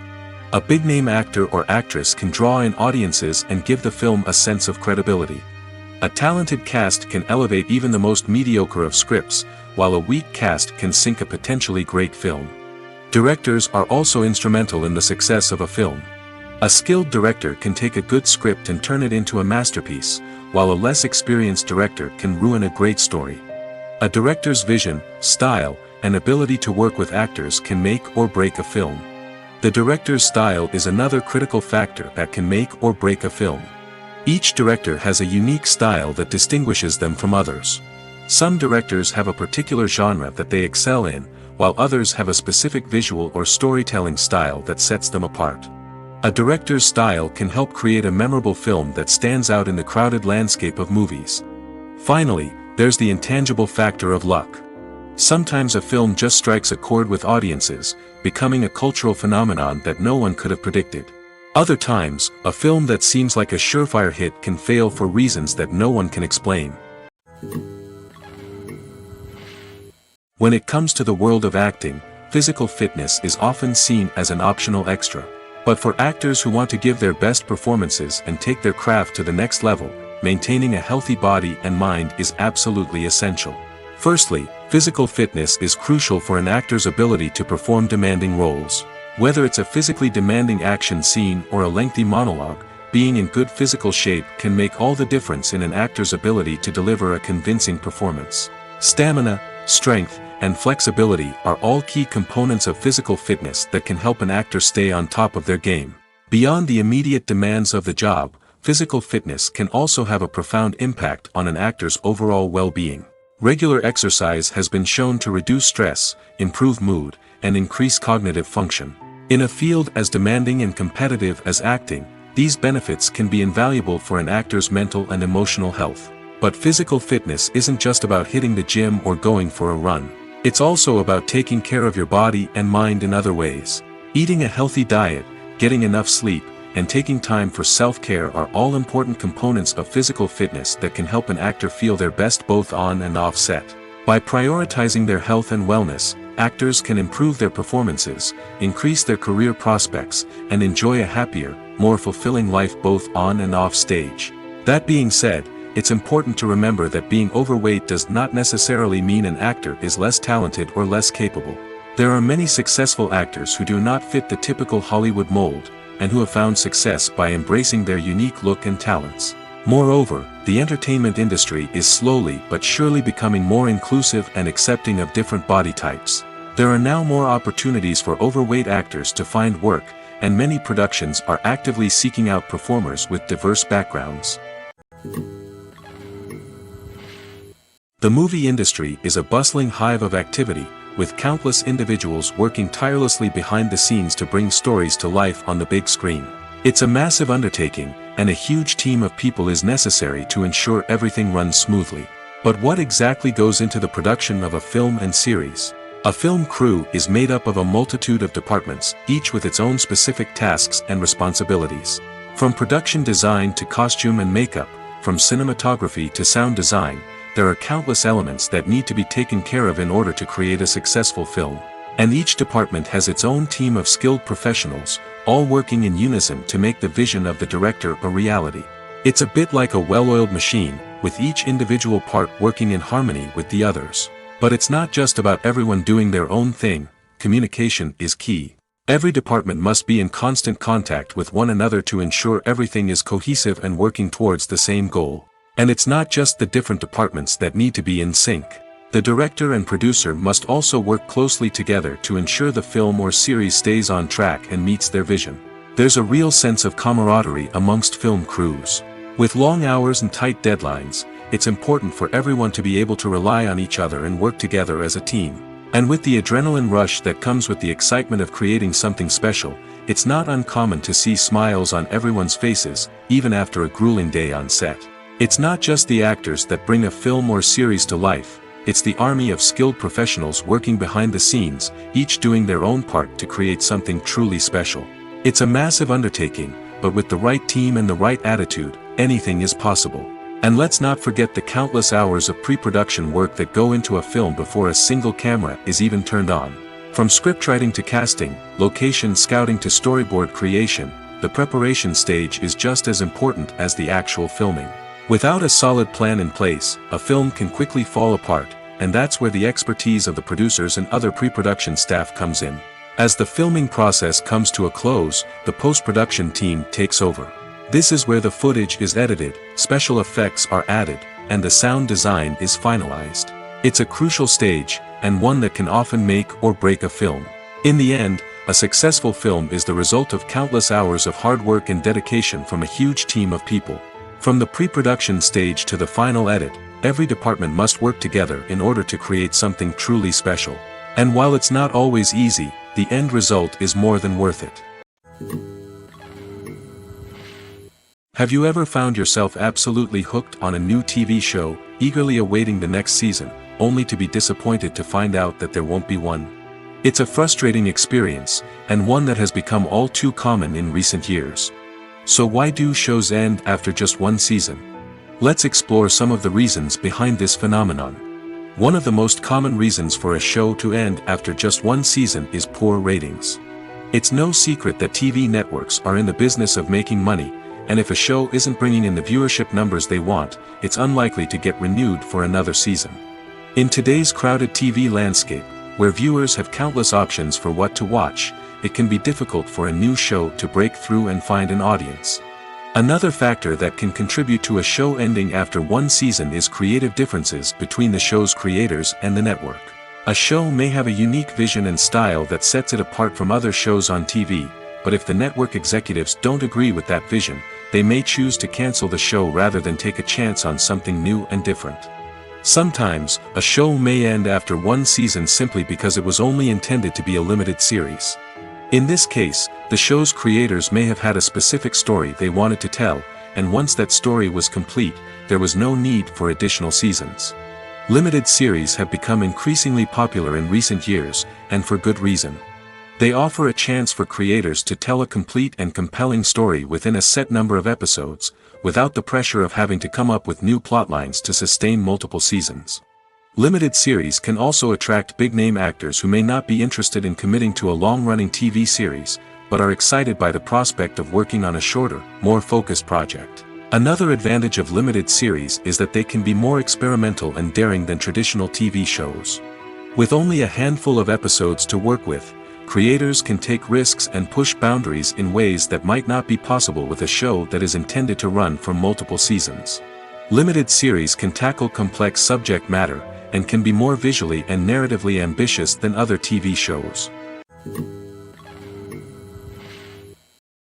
S2: A big-name actor or actress can draw in audiences and give the film a sense of credibility. A talented cast can elevate even the most mediocre of scripts, while a weak cast can sink a potentially great film. Directors are also instrumental in the success of a film. A skilled director can take a good script and turn it into a masterpiece, while a less experienced director can ruin a great story. A director's vision, style, and ability to work with actors can make or break a film. The director's style is another critical factor that can make or break a film. Each director has a unique style that distinguishes them from others. Some directors have a particular genre that they excel in, while others have a specific visual or storytelling style that sets them apart. A director's style can help create a memorable film that stands out in the crowded landscape of movies. Finally, there's the intangible factor of luck. Sometimes a film just strikes a chord with audiences, becoming a cultural phenomenon that no one could have predicted. Other times, a film that seems like a surefire hit can fail for reasons that no one can explain. When it comes to the world of acting, physical fitness is often seen as an optional extra. But for actors who want to give their best performances and take their craft to the next level, maintaining a healthy body and mind is absolutely essential. Firstly, physical fitness is crucial for an actor's ability to perform demanding roles. Whether it's a physically demanding action scene or a lengthy monologue, being in good physical shape can make all the difference in an actor's ability to deliver a convincing performance. Stamina, strength, and flexibility are all key components of physical fitness that can help an actor stay on top of their game. Beyond the immediate demands of the job, physical fitness can also have a profound impact on an actor's overall well-being. Regular exercise has been shown to reduce stress, improve mood, and increase cognitive function. In a field as demanding and competitive as acting, These benefits can be invaluable for an actor's mental and emotional health. But physical fitness isn't just about hitting the gym or going for a run. It's also about taking care of your body and mind in other ways. Eating a healthy diet, getting enough sleep, and taking time for self-care are all important components of physical fitness that can help an actor feel their best both on and off set. By prioritizing their health and wellness, actors can improve their performances, increase their career prospects, and enjoy a happier, more fulfilling life both on and off stage. That being said, it's important to remember that being overweight does not necessarily mean an actor is less talented or less capable. There are many successful actors who do not fit the typical Hollywood mold, and who have found success by embracing their unique look and talents. Moreover, the entertainment industry is slowly but surely becoming more inclusive and accepting of different body types. There are now more opportunities for overweight actors to find work, and many productions are actively seeking out performers with diverse backgrounds. The movie industry is a bustling hive of activity, with countless individuals working tirelessly behind the scenes to bring stories to life on the big screen. It's a massive undertaking, and a huge team of people is necessary to ensure everything runs smoothly. But what exactly goes into the production of a film and series? A film crew is made up of a multitude of departments, each with its own specific tasks and responsibilities. From production design to costume and makeup, from cinematography to sound design, there are countless elements that need to be taken care of in order to create a successful film. And each department has its own team of skilled professionals, all working in unison to make the vision of the director a reality. It's a bit like a well-oiled machine, with each individual part working in harmony with the others. But it's not just about everyone doing their own thing. Communication is key. Every department must be in constant contact with one another to ensure everything is cohesive and working towards the same goal. And it's not just the different departments that need to be in sync. The director and producer must also work closely together to ensure the film or series stays on track and meets their vision. There's a real sense of camaraderie amongst film crews. With long hours and tight deadlines, it's important for everyone to be able to rely on each other and work together as a team. And with the adrenaline rush that comes with the excitement of creating something special, it's not uncommon to see smiles on everyone's faces, even after a grueling day on set. It's not just the actors that bring a film or series to life, it's the army of skilled professionals working behind the scenes, each doing their own part to create something truly special. It's a massive undertaking, but with the right team and the right attitude, anything is possible. And let's not forget the countless hours of pre-production work that go into a film before a single camera is even turned on. From scriptwriting to casting, location scouting to storyboard creation, the preparation stage is just as important as the actual filming. Without a solid plan in place, a film can quickly fall apart, and that's where the expertise of the producers and other pre-production staff comes in. As the filming process comes to a close, the post-production team takes over. This is where the footage is edited, special effects are added, and the sound design is finalized. It's a crucial stage, and one that can often make or break a film. In the end, a successful film is the result of countless hours of hard work and dedication from a huge team of people. From the pre-production stage to the final edit, every department must work together in order to create something truly special. And while it's not always easy, the end result is more than worth it. Have you ever found yourself absolutely hooked on a new TV show, eagerly awaiting the next season, only to be disappointed to find out that there won't be one? It's a frustrating experience, and one that has become all too common in recent years. So why do shows end after just one season? Let's explore some of the reasons behind this phenomenon. One of the most common reasons for a show to end after just one season is poor ratings. It's no secret that TV networks are in the business of making money, and if a show isn't bringing in the viewership numbers they want, it's unlikely to get renewed for another season. In today's crowded TV landscape, where viewers have countless options for what to watch, it can be difficult for a new show to break through and find an audience. Another factor that can contribute to a show ending after one season is creative differences between the show's creators and the network. A show may have a unique vision and style that sets it apart from other shows on TV, but if the network executives don't agree with that vision, they may choose to cancel the show rather than take a chance on something new and different. Sometimes, a show may end after one season simply because it was only intended to be a limited series. In this case, the show's creators may have had a specific story they wanted to tell, and once that story was complete, there was no need for additional seasons. Limited series have become increasingly popular in recent years, and for good reason. They offer a chance for creators to tell a complete and compelling story within a set number of episodes, without the pressure of having to come up with new plotlines to sustain multiple seasons. Limited series can also attract big-name actors who may not be interested in committing to a long-running TV series, but are excited by the prospect of working on a shorter, more focused project. Another advantage of limited series is that they can be more experimental and daring than traditional TV shows. With only a handful of episodes to work with, creators can take risks and push boundaries in ways that might not be possible with a show that is intended to run for multiple seasons. Limited series can tackle complex subject matter, and can be more visually and narratively ambitious than other TV shows.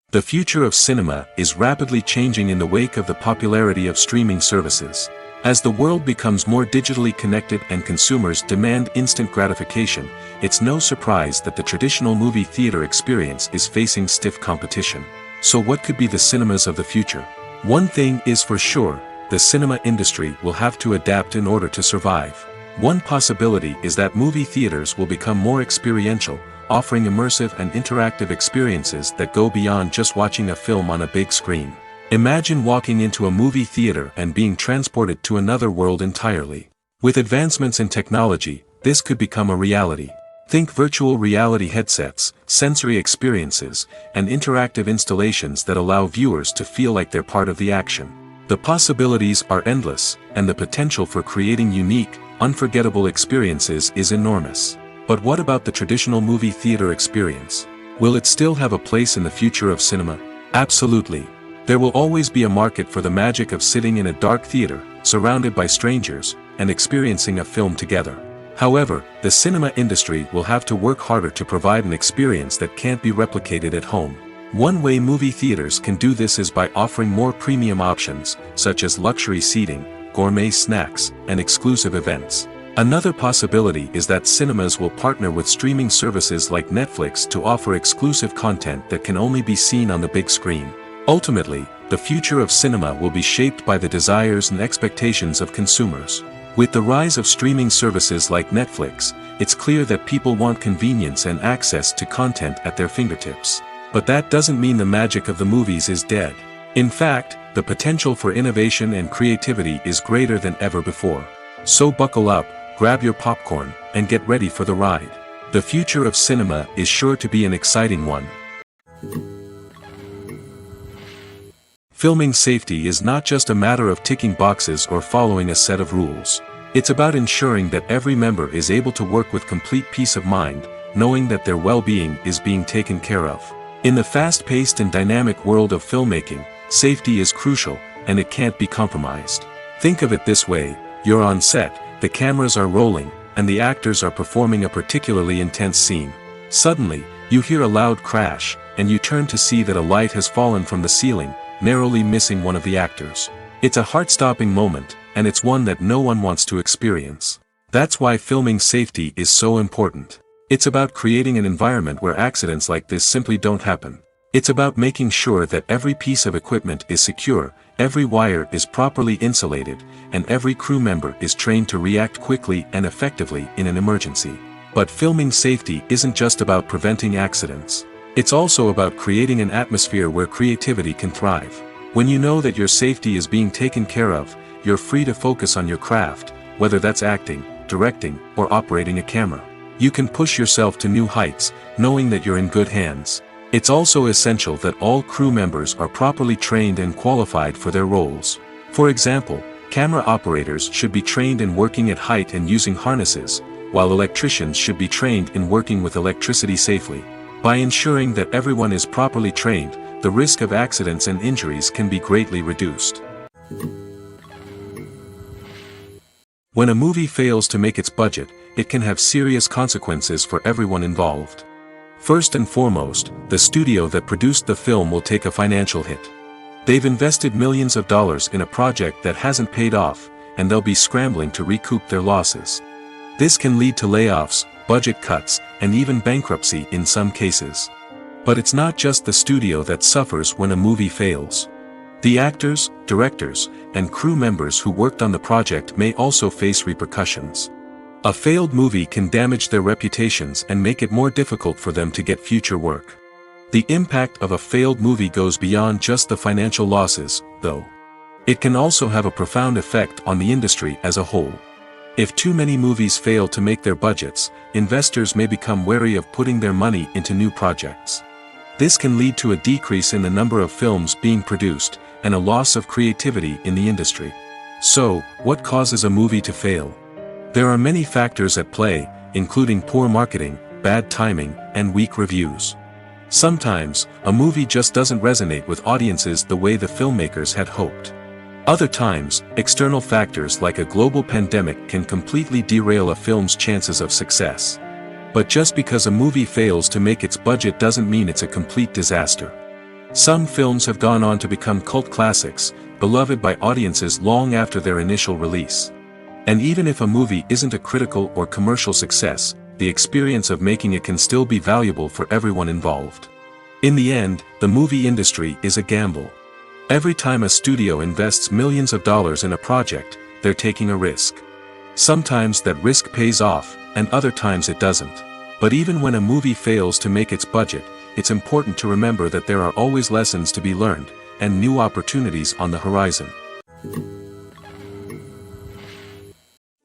S2: The future of cinema is rapidly changing in the wake of the popularity of streaming services. As the world becomes more digitally connected and consumers demand instant gratification, it's no surprise that the traditional movie theater experience is facing stiff competition. So what could be the cinemas of the future? One thing is for sure, the cinema industry will have to adapt in order to survive. One possibility is that movie theaters will become more experiential, offering immersive and interactive experiences that go beyond just watching a film on a big screen. Imagine walking into a movie theater and being transported to another world entirely. With advancements in technology, this could become a reality. Think virtual reality headsets, sensory experiences, and interactive installations that allow viewers to feel like they're part of the action. The possibilities are endless, and the potential for creating unique, unforgettable experiences is enormous. But what about the traditional movie theater experience? Will it still have a place in the future of cinema? Absolutely. There will always be a market for the magic of sitting in a dark theater, surrounded by strangers, and experiencing a film together. However, the cinema industry will have to work harder to provide an experience that can't be replicated at home. One way movie theaters can do this is by offering more premium options, such as luxury seating, gourmet snacks, and exclusive events. Another possibility is that cinemas will partner with streaming services like Netflix to offer exclusive content that can only be seen on the big screen. Ultimately, the future of cinema will be shaped by the desires and expectations of consumers. With the rise of streaming services like Netflix, it's clear that people want convenience and access to content at their fingertips. But that doesn't mean the magic of the movies is dead. In fact, the potential for innovation and creativity is greater than ever before. So buckle up, grab your popcorn, and get ready for the ride. The future of cinema is sure to be an exciting one. Filming safety is not just a matter of ticking boxes or following a set of rules. It's about ensuring that every member is able to work with complete peace of mind, knowing that their well-being is being taken care of. In the fast-paced and dynamic world of filmmaking, safety is crucial, and it can't be compromised. Think of it this way: you're on set, the cameras are rolling, and the actors are performing a particularly intense scene. Suddenly, you hear a loud crash, and you turn to see that a light has fallen from the ceiling, narrowly missing one of the actors. It's a heart-stopping moment, and it's one that no one wants to experience. That's why filming safety is so important. It's about creating an environment where accidents like this simply don't happen. It's about making sure that every piece of equipment is secure, every wire is properly insulated, and every crew member is trained to react quickly and effectively in an emergency. But filming safety isn't just about preventing accidents. It's also about creating an atmosphere where creativity can thrive. When you know that your safety is being taken care of, you're free to focus on your craft, whether that's acting, directing, or operating a camera. You can push yourself to new heights, knowing that you're in good hands. It's also essential that all crew members are properly trained and qualified for their roles. For example, camera operators should be trained in working at height and using harnesses, while electricians should be trained in working with electricity safely. By ensuring that everyone is properly trained, the risk of accidents and injuries can be greatly reduced. When a movie fails to make its budget, it can have serious consequences for everyone involved. First and foremost, the studio that produced the film will take a financial hit. They've invested millions of dollars in a project that hasn't paid off, and they'll be scrambling to recoup their losses. This can lead to layoffs, budget cuts, and even bankruptcy in some cases. But it's not just the studio that suffers when a movie fails. The actors, directors, and crew members who worked on the project may also face repercussions. A failed movie can damage their reputations and make it more difficult for them to get future work. The impact of a failed movie goes beyond just the financial losses, though. It can also have a profound effect on the industry as a whole. If too many movies fail to make their budgets, investors may become wary of putting their money into new projects. This can lead to a decrease in the number of films being produced, and a loss of creativity in the industry. So, what causes a movie to fail? There are many factors at play, including poor marketing, bad timing, and weak reviews. Sometimes, a movie just doesn't resonate with audiences the way the filmmakers had hoped. Other times, external factors like a global pandemic can completely derail a film's chances of success. But just because a movie fails to make its budget doesn't mean it's a complete disaster. Some films have gone on to become cult classics, beloved by audiences long after their initial release. And even if a movie isn't a critical or commercial success, the experience of making it can still be valuable for everyone involved. In the end, the movie industry is a gamble. Every time a studio invests millions of dollars in a project, they're taking a risk. Sometimes that risk pays off, and other times it doesn't. But even when a movie fails to make its budget, it's important to remember that there are always lessons to be learned, and new opportunities on the horizon.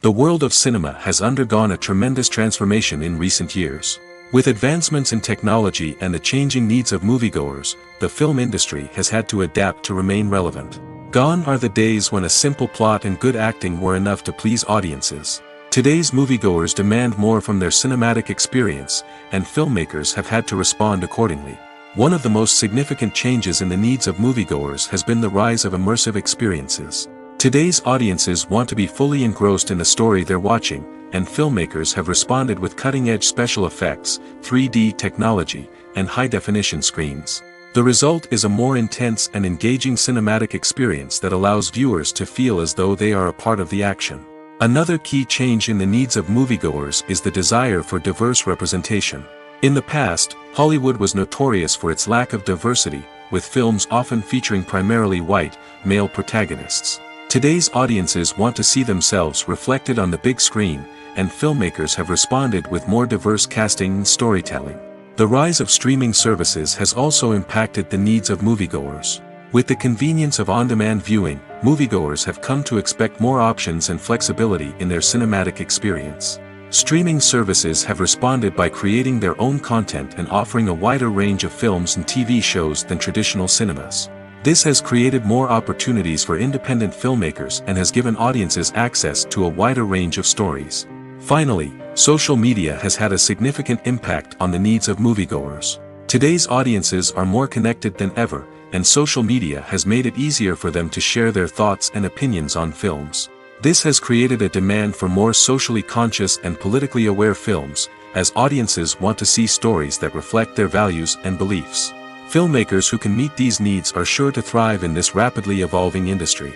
S2: The world of cinema has undergone a tremendous transformation in recent years. With advancements in technology and the changing needs of moviegoers, the film industry has had to adapt to remain relevant. Gone are the days when a simple plot and good acting were enough to please audiences. Today's moviegoers demand more from their cinematic experience, and filmmakers have had to respond accordingly. One of the most significant changes in the needs of moviegoers has been the rise of immersive experiences. Today's audiences want to be fully engrossed in the story they're watching, and filmmakers have responded with cutting-edge special effects, 3D technology, and high-definition screens. The result is a more intense and engaging cinematic experience that allows viewers to feel as though they are a part of the action. Another key change in the needs of moviegoers is the desire for diverse representation. In the past, Hollywood was notorious for its lack of diversity, with films often featuring primarily white, male protagonists. Today's audiences want to see themselves reflected on the big screen, and filmmakers have responded with more diverse casting and storytelling. The rise of streaming services has also impacted the needs of moviegoers. With the convenience of on-demand viewing, moviegoers have come to expect more options and flexibility in their cinematic experience. Streaming services have responded by creating their own content and offering a wider range of films and TV shows than traditional cinemas. This has created more opportunities for independent filmmakers and has given audiences access to a wider range of stories. Finally, social media has had a significant impact on the needs of moviegoers. Today's audiences are more connected than ever, and social media has made it easier for them to share their thoughts and opinions on films. This has created a demand for more socially conscious and politically aware films, as audiences want to see stories that reflect their values and beliefs. Filmmakers who can meet these needs are sure to thrive in this rapidly evolving industry.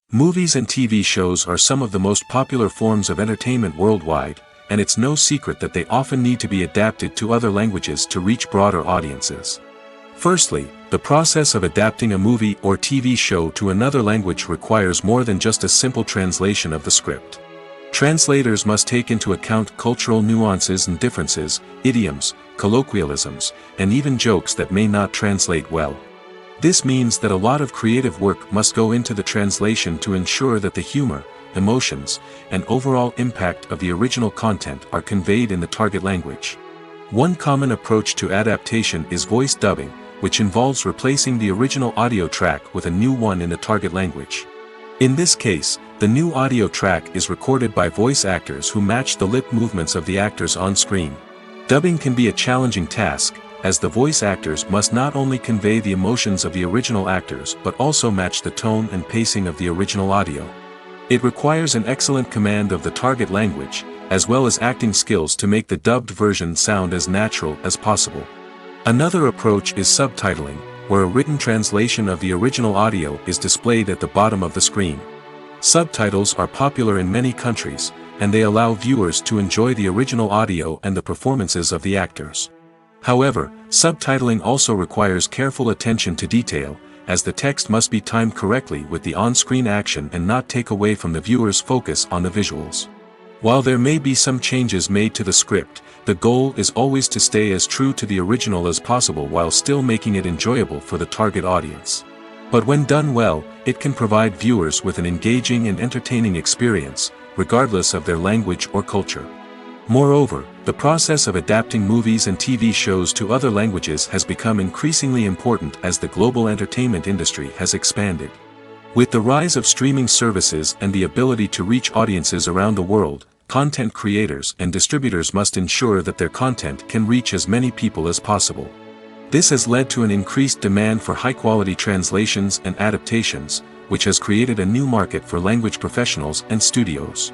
S2: Movies and TV shows are some of the most popular forms of entertainment worldwide, and it's no secret that they often need to be adapted to other languages to reach broader audiences. Firstly, the process of adapting a movie or TV show to another language requires more than just a simple translation of the script. Translators must take into account cultural nuances and differences, idioms, colloquialisms, and even jokes that may not translate well. This means that a lot of creative work must go into the translation to ensure that the humor, emotions, and overall impact of the original content are conveyed in the target language. One common approach to adaptation is voice dubbing, which involves replacing the original audio track with a new one in the target language. In this case, the new audio track is recorded by voice actors who match the lip movements of the actors on screen. Dubbing can be a challenging task, as the voice actors must not only convey the emotions of the original actors but also match the tone and pacing of the original audio. It requires an excellent command of the target language, as well as acting skills to make the dubbed version sound as natural as possible. Another approach is subtitling, where a written translation of the original audio is displayed at the bottom of the screen. Subtitles are popular in many countries, and they allow viewers to enjoy the original audio and the performances of the actors. However, subtitling also requires careful attention to detail, as the text must be timed correctly with the on-screen action and not take away from the viewer's focus on the visuals. While there may be some changes made to the script, the goal is always to stay as true to the original as possible while still making it enjoyable for the target audience. But when done well, it can provide viewers with an engaging and entertaining experience, regardless of their language or culture. Moreover, the process of adapting movies and TV shows to other languages has become increasingly important as the global entertainment industry has expanded. With the rise of streaming services and the ability to reach audiences around the world, content creators and distributors must ensure that their content can reach as many people as possible. This has led to an increased demand for high-quality translations and adaptations, which has created a new market for language professionals and studios.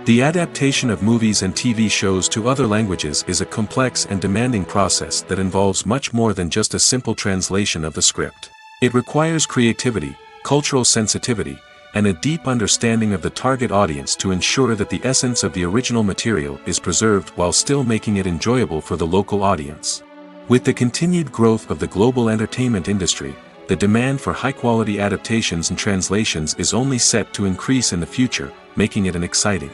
S2: The adaptation of movies and TV shows to other languages is a complex and demanding process that involves much more than just a simple translation of the script. It requires creativity, cultural sensitivity, and a deep understanding of the target audience to ensure that the essence of the original material is preserved while still making it enjoyable for the local audience. With the continued growth of the global entertainment industry, the demand for high-quality adaptations and translations is only set to increase in the future, making it an exciting.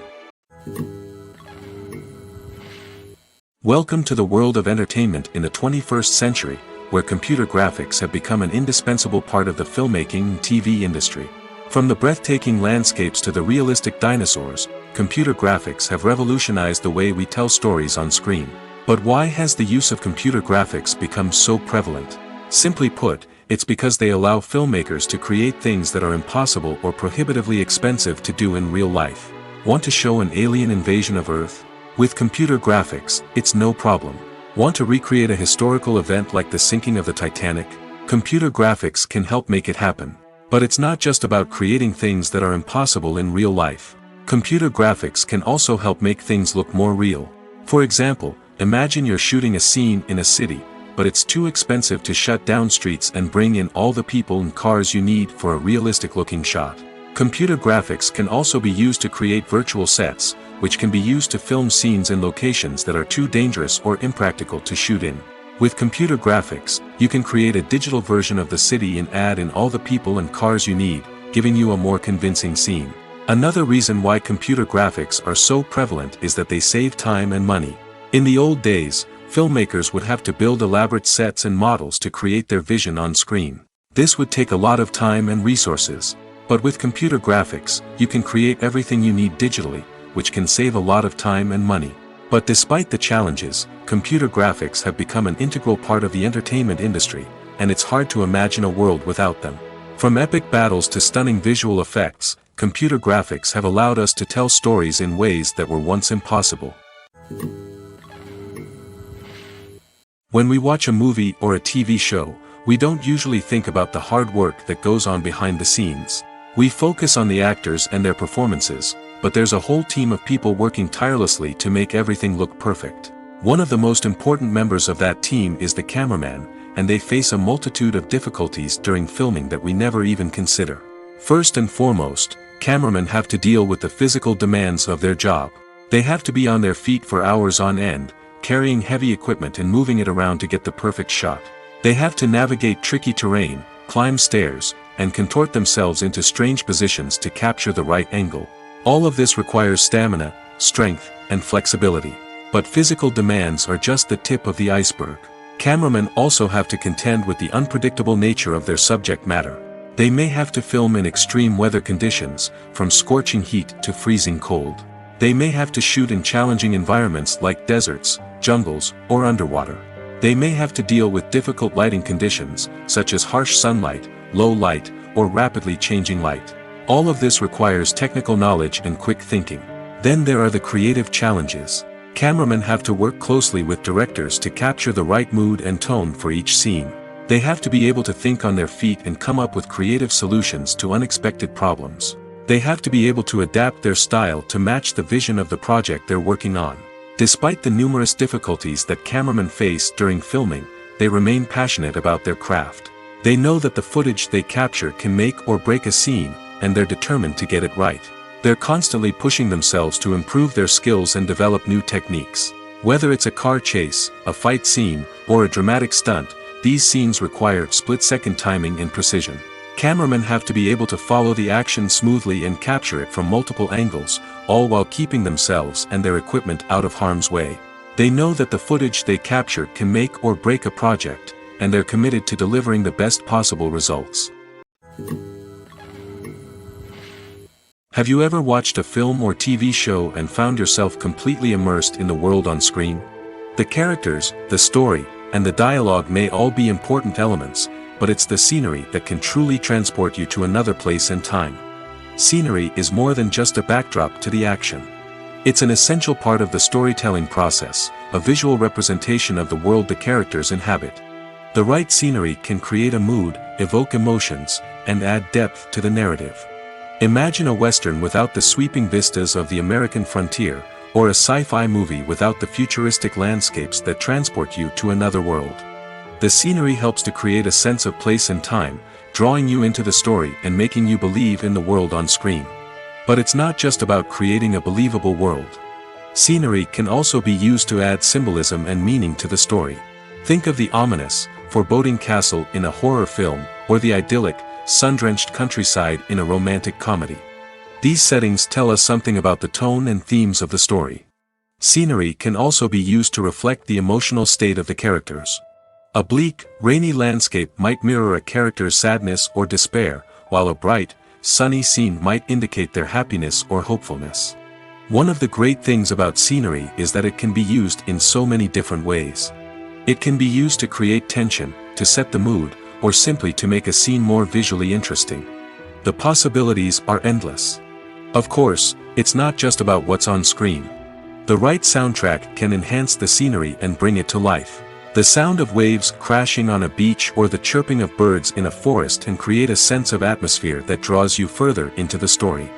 S2: Welcome to the world of entertainment in the 21st century, where computer graphics have become an indispensable part of the filmmaking and TV industry. From the breathtaking landscapes to the realistic dinosaurs, computer graphics have revolutionized the way we tell stories on screen. But why has the use of computer graphics become so prevalent? Simply put, it's because they allow filmmakers to create things that are impossible or prohibitively expensive to do in real life. Want to show an alien invasion of Earth? With computer graphics, it's no problem. Want to recreate a historical event like the sinking of the Titanic? Computer graphics can help make it happen. But it's not just about creating things that are impossible in real life. Computer graphics can also help make things look more real. For example, imagine you're shooting a scene in a city, but it's too expensive to shut down streets and bring in all the people and cars you need for a realistic-looking shot. Computer graphics can also be used to create virtual sets, which can be used to film scenes in locations that are too dangerous or impractical to shoot in. With computer graphics, you can create a digital version of the city and add in all the people and cars you need, giving you a more convincing scene. Another reason why computer graphics are so prevalent is that they save time and money. In the old days, filmmakers would have to build elaborate sets and models to create their vision on screen. This would take a lot of time and resources. But with computer graphics, you can create everything you need digitally, which can save a lot of time and money. But despite the challenges, computer graphics have become an integral part of the entertainment industry, and it's hard to imagine a world without them. From epic battles to stunning visual effects, computer graphics have allowed us to tell stories in ways that were once impossible. When we watch a movie or a TV show, we don't usually think about the hard work that goes on behind the scenes. We focus on the actors and their performances, but there's a whole team of people working tirelessly to make everything look perfect. One of the most important members of that team is the cameraman, and they face a multitude of difficulties during filming that we never even consider. First and foremost, cameramen have to deal with the physical demands of their job. They have to be on their feet for hours on end, carrying heavy equipment and moving it around to get the perfect shot. They have to navigate tricky terrain, climb stairs, and contort themselves into strange positions to capture the right angle. All of this requires stamina, strength, and flexibility. But physical demands are just the tip of the iceberg. Cameramen also have to contend with the unpredictable nature of their subject matter. They may have to film in extreme weather conditions, from scorching heat to freezing cold. They may have to shoot in challenging environments like deserts, jungles, or underwater. They may have to deal with difficult lighting conditions, such as harsh sunlight, low light, or rapidly changing light. All of this requires technical knowledge and quick thinking. Then there are the creative challenges. Cameramen have to work closely with directors to capture the right mood and tone for each scene. They have to be able to think on their feet and come up with creative solutions to unexpected problems. They have to be able to adapt their style to match the vision of the project they're working on. Despite the numerous difficulties that cameramen face during filming, they remain passionate about their craft. They know that the footage they capture can make or break a scene, and they're determined to get it right. They're constantly pushing themselves to improve their skills and develop new techniques. Whether it's a car chase, a fight scene, or a dramatic stunt, these scenes require split-second timing and precision. Cameramen have to be able to follow the action smoothly and capture it from multiple angles, all while keeping themselves and their equipment out of harm's way. They know that the footage they capture can make or break a project, and they're committed to delivering the best possible results. Have you ever watched a film or TV show and found yourself completely immersed in the world on screen? The characters, the story, and the dialogue may all be important elements, but it's the scenery that can truly transport you to another place and time. Scenery is more than just a backdrop to the action. It's an essential part of the storytelling process, a visual representation of the world the characters inhabit. The right scenery can create a mood, evoke emotions, and add depth to the narrative. Imagine a Western without the sweeping vistas of the American frontier, or a sci-fi movie without the futuristic landscapes that transport you to another world. The scenery helps to create a sense of place and time, drawing you into the story and making you believe in the world on screen. But it's not just about creating a believable world. Scenery can also be used to add symbolism and meaning to the story. Think of the ominous, foreboding castle in a horror film, or the idyllic, sun-drenched countryside in a romantic comedy. These settings tell us something about the tone and themes of the story. Scenery can also be used to reflect the emotional state of the characters. A bleak, rainy landscape might mirror a character's sadness or despair, while a bright, sunny scene might indicate their happiness or hopefulness. One of the great things about scenery is that it can be used in so many different ways. It can be used to create tension, to set the mood, or simply to make a scene more visually interesting. The possibilities are endless. Of course, it's not just about what's on screen. The right soundtrack can enhance the scenery and bring it to life. The sound of waves crashing on a beach or the chirping of birds in a forest can create a sense of atmosphere that draws you further into the story.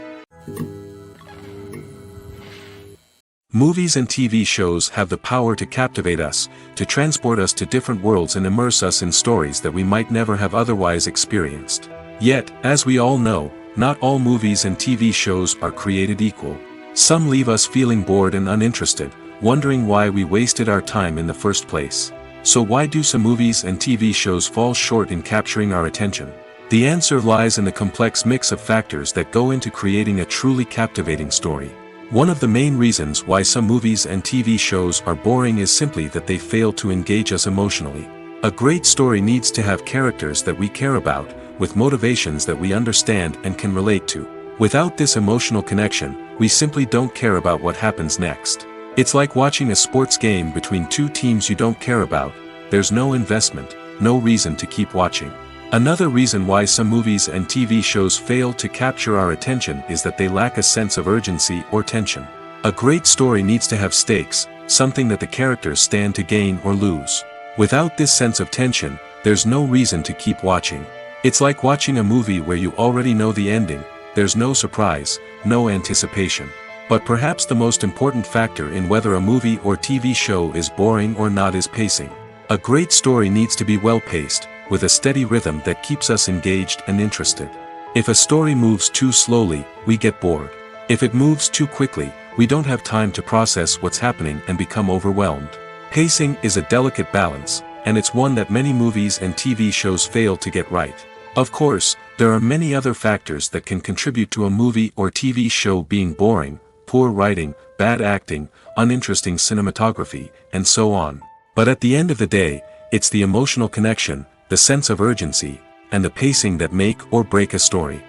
S2: Movies and TV shows have the power to captivate us, to transport us to different worlds and immerse us in stories that we might never have otherwise experienced. Yet, as we all know, not all movies and TV shows are created equal. Some leave us feeling bored and uninterested, wondering why we wasted our time in the first place. So why do some movies and TV shows fall short in capturing our attention? The answer lies in the complex mix of factors that go into creating a truly captivating story. One of the main reasons why some movies and TV shows are boring is simply that they fail to engage us emotionally. A great story needs to have characters that we care about, with motivations that we understand and can relate to. Without this emotional connection, we simply don't care about what happens next. It's like watching a sports game between two teams you don't care about. There's no investment, no reason to keep watching. Another reason why some movies and TV shows fail to capture our attention is that they lack a sense of urgency or tension. A great story needs to have stakes, something that the characters stand to gain or lose. Without this sense of tension, there's no reason to keep watching. It's like watching a movie where you already know the ending. There's no surprise, no anticipation. But perhaps the most important factor in whether a movie or TV show is boring or not is pacing. A great story needs to be well-paced, with a steady rhythm that keeps us engaged and interested. If a story moves too slowly, we get bored. If it moves too quickly, we don't have time to process what's happening and become overwhelmed. Pacing is a delicate balance, and it's one that many movies and TV shows fail to get right. Of course, there are many other factors that can contribute to a movie or TV show being boring: poor writing, bad acting, uninteresting cinematography, and so on. But at the end of the day, it's the emotional connection, the sense of urgency, and the pacing that make or break a story.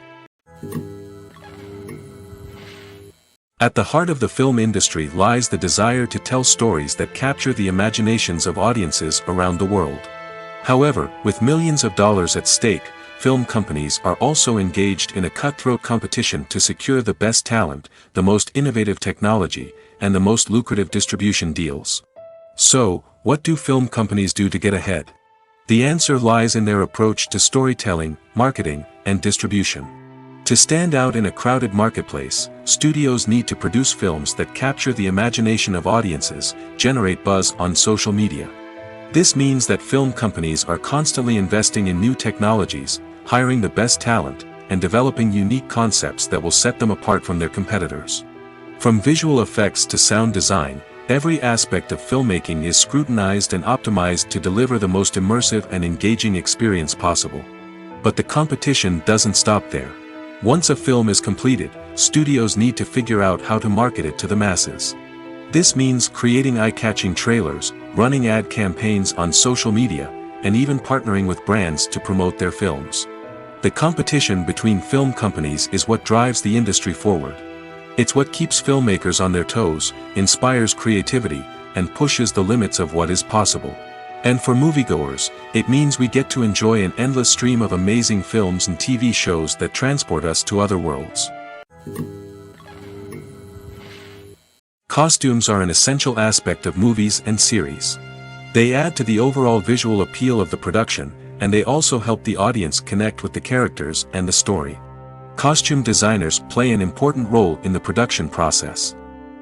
S2: At the heart of the film industry lies the desire to tell stories that capture the imaginations of audiences around the world. However, with millions of dollars at stake, film companies are also engaged in a cutthroat competition to secure the best talent, the most innovative technology, and the most lucrative distribution deals. So, what do film companies do to get ahead? The answer lies in their approach to storytelling, marketing, and distribution. To stand out in a crowded marketplace, studios need to produce films that capture the imagination of audiences, generate buzz on social media. This means that film companies are constantly investing in new technologies, hiring the best talent, and developing unique concepts that will set them apart from their competitors. From visual effects to sound design, every aspect of filmmaking is scrutinized and optimized to deliver the most immersive and engaging experience possible. But the competition doesn't stop there. Once a film is completed, studios need to figure out how to market it to the masses. This means creating eye-catching trailers, running ad campaigns on social media, and even partnering with brands to promote their films. The competition between film companies is what drives the industry forward. It's what keeps filmmakers on their toes, inspires creativity, and pushes the limits of what is possible. And for moviegoers, it means we get to enjoy an endless stream of amazing films and TV shows that transport us to other worlds. Costumes are an essential aspect of movies and series. They add to the overall visual appeal of the production, and they also help the audience connect with the characters and the story. Costume designers play an important role in the production process.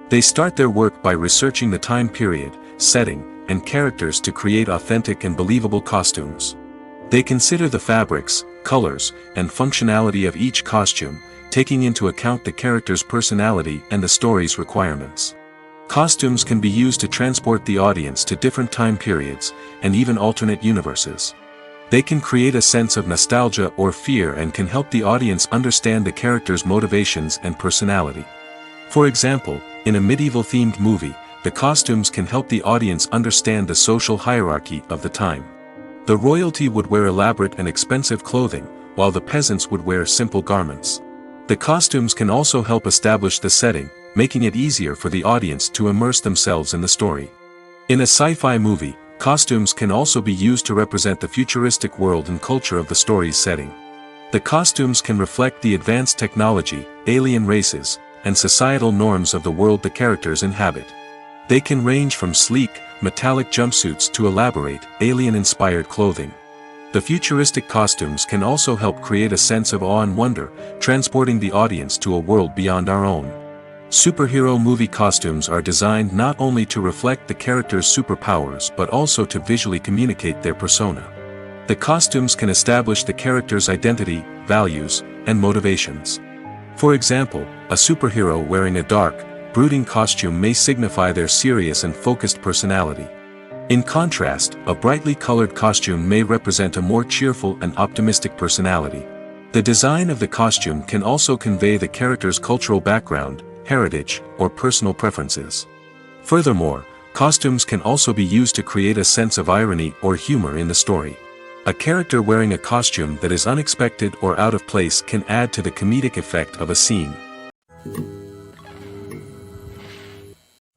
S2: They start their work by researching the time period, setting, and characters to create authentic and believable costumes. They consider the fabrics, colors, and functionality of each costume, taking into account the character's personality and the story's requirements. Costumes can be used to transport the audience to different time periods, and even alternate universes. They can create a sense of nostalgia or fear and can help the audience understand the character's motivations and personality. For example, in a medieval-themed movie, the costumes can help the audience understand the social hierarchy of the time. The royalty would wear elaborate and expensive clothing, while the peasants would wear simple garments. The costumes can also help establish the setting, making it easier for the audience to immerse themselves in the story. In a sci-fi movie, costumes can also be used to represent the futuristic world and culture of the story's setting. The costumes can reflect the advanced technology, alien races, and societal norms of the world the characters inhabit. They can range from sleek, metallic jumpsuits to elaborate, alien-inspired clothing. The futuristic costumes can also help create a sense of awe and wonder, transporting the audience to a world beyond our own. Superhero movie costumes are designed not only to reflect the character's superpowers but also to visually communicate their persona. The costumes can establish the character's identity, values, and motivations. For example, a superhero wearing a dark, brooding costume may signify their serious and focused personality. In contrast, a brightly colored costume may represent a more cheerful and optimistic personality. The design of the costume can also convey the character's cultural background, heritage, or personal preferences. Furthermore, costumes can also be used to create a sense of irony or humor in the story. A character wearing a costume that is unexpected or out of place can add to the comedic effect of a scene.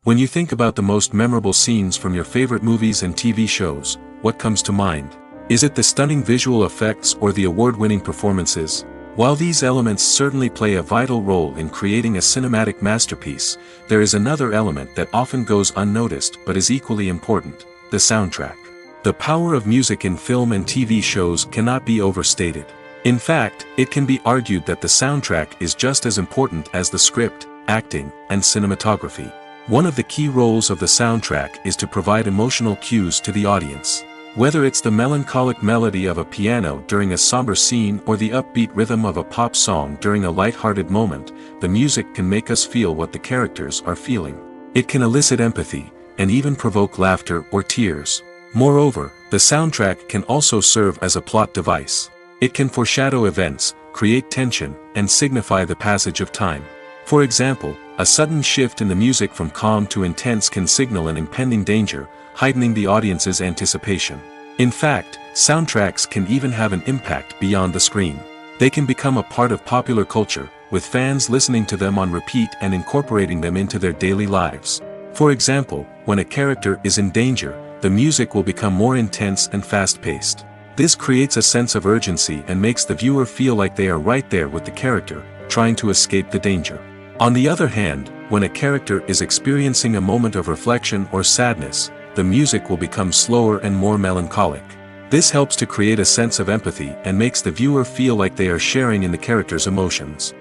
S2: When you think about the most memorable scenes from your favorite movies and TV shows, what comes to mind? Is it the stunning visual effects or the award-winning performances? While these elements certainly play a vital role in creating a cinematic masterpiece, there is another element that often goes unnoticed but is equally important: the soundtrack. The power of music in film and TV shows cannot be overstated. In fact, it can be argued that the soundtrack is just as important as the script, acting, and cinematography. One of the key roles of the soundtrack is to provide emotional cues to the audience. Whether it's the melancholic melody of a piano during a somber scene or the upbeat rhythm of a pop song during a light-hearted moment, the music can make us feel what the characters are feeling. It can elicit empathy, and even provoke laughter or tears. Moreover, the soundtrack can also serve as a plot device. It can foreshadow events, create tension, and signify the passage of time. For example, a sudden shift in the music from calm to intense can signal an impending danger, heightening the audience's anticipation. In fact, soundtracks can even have an impact beyond the screen. They can become a part of popular culture, with fans listening to them on repeat and incorporating them into their daily lives. For example, when a character is in danger, the music will become more intense and fast-paced. This creates a sense of urgency and makes the viewer feel like they are right there with the character, trying to escape the danger. On the other hand, when a character is experiencing a moment of reflection or sadness, the music will become slower and more melancholic. This helps to create a sense of empathy and makes the viewer feel like they are sharing in the character's emotions.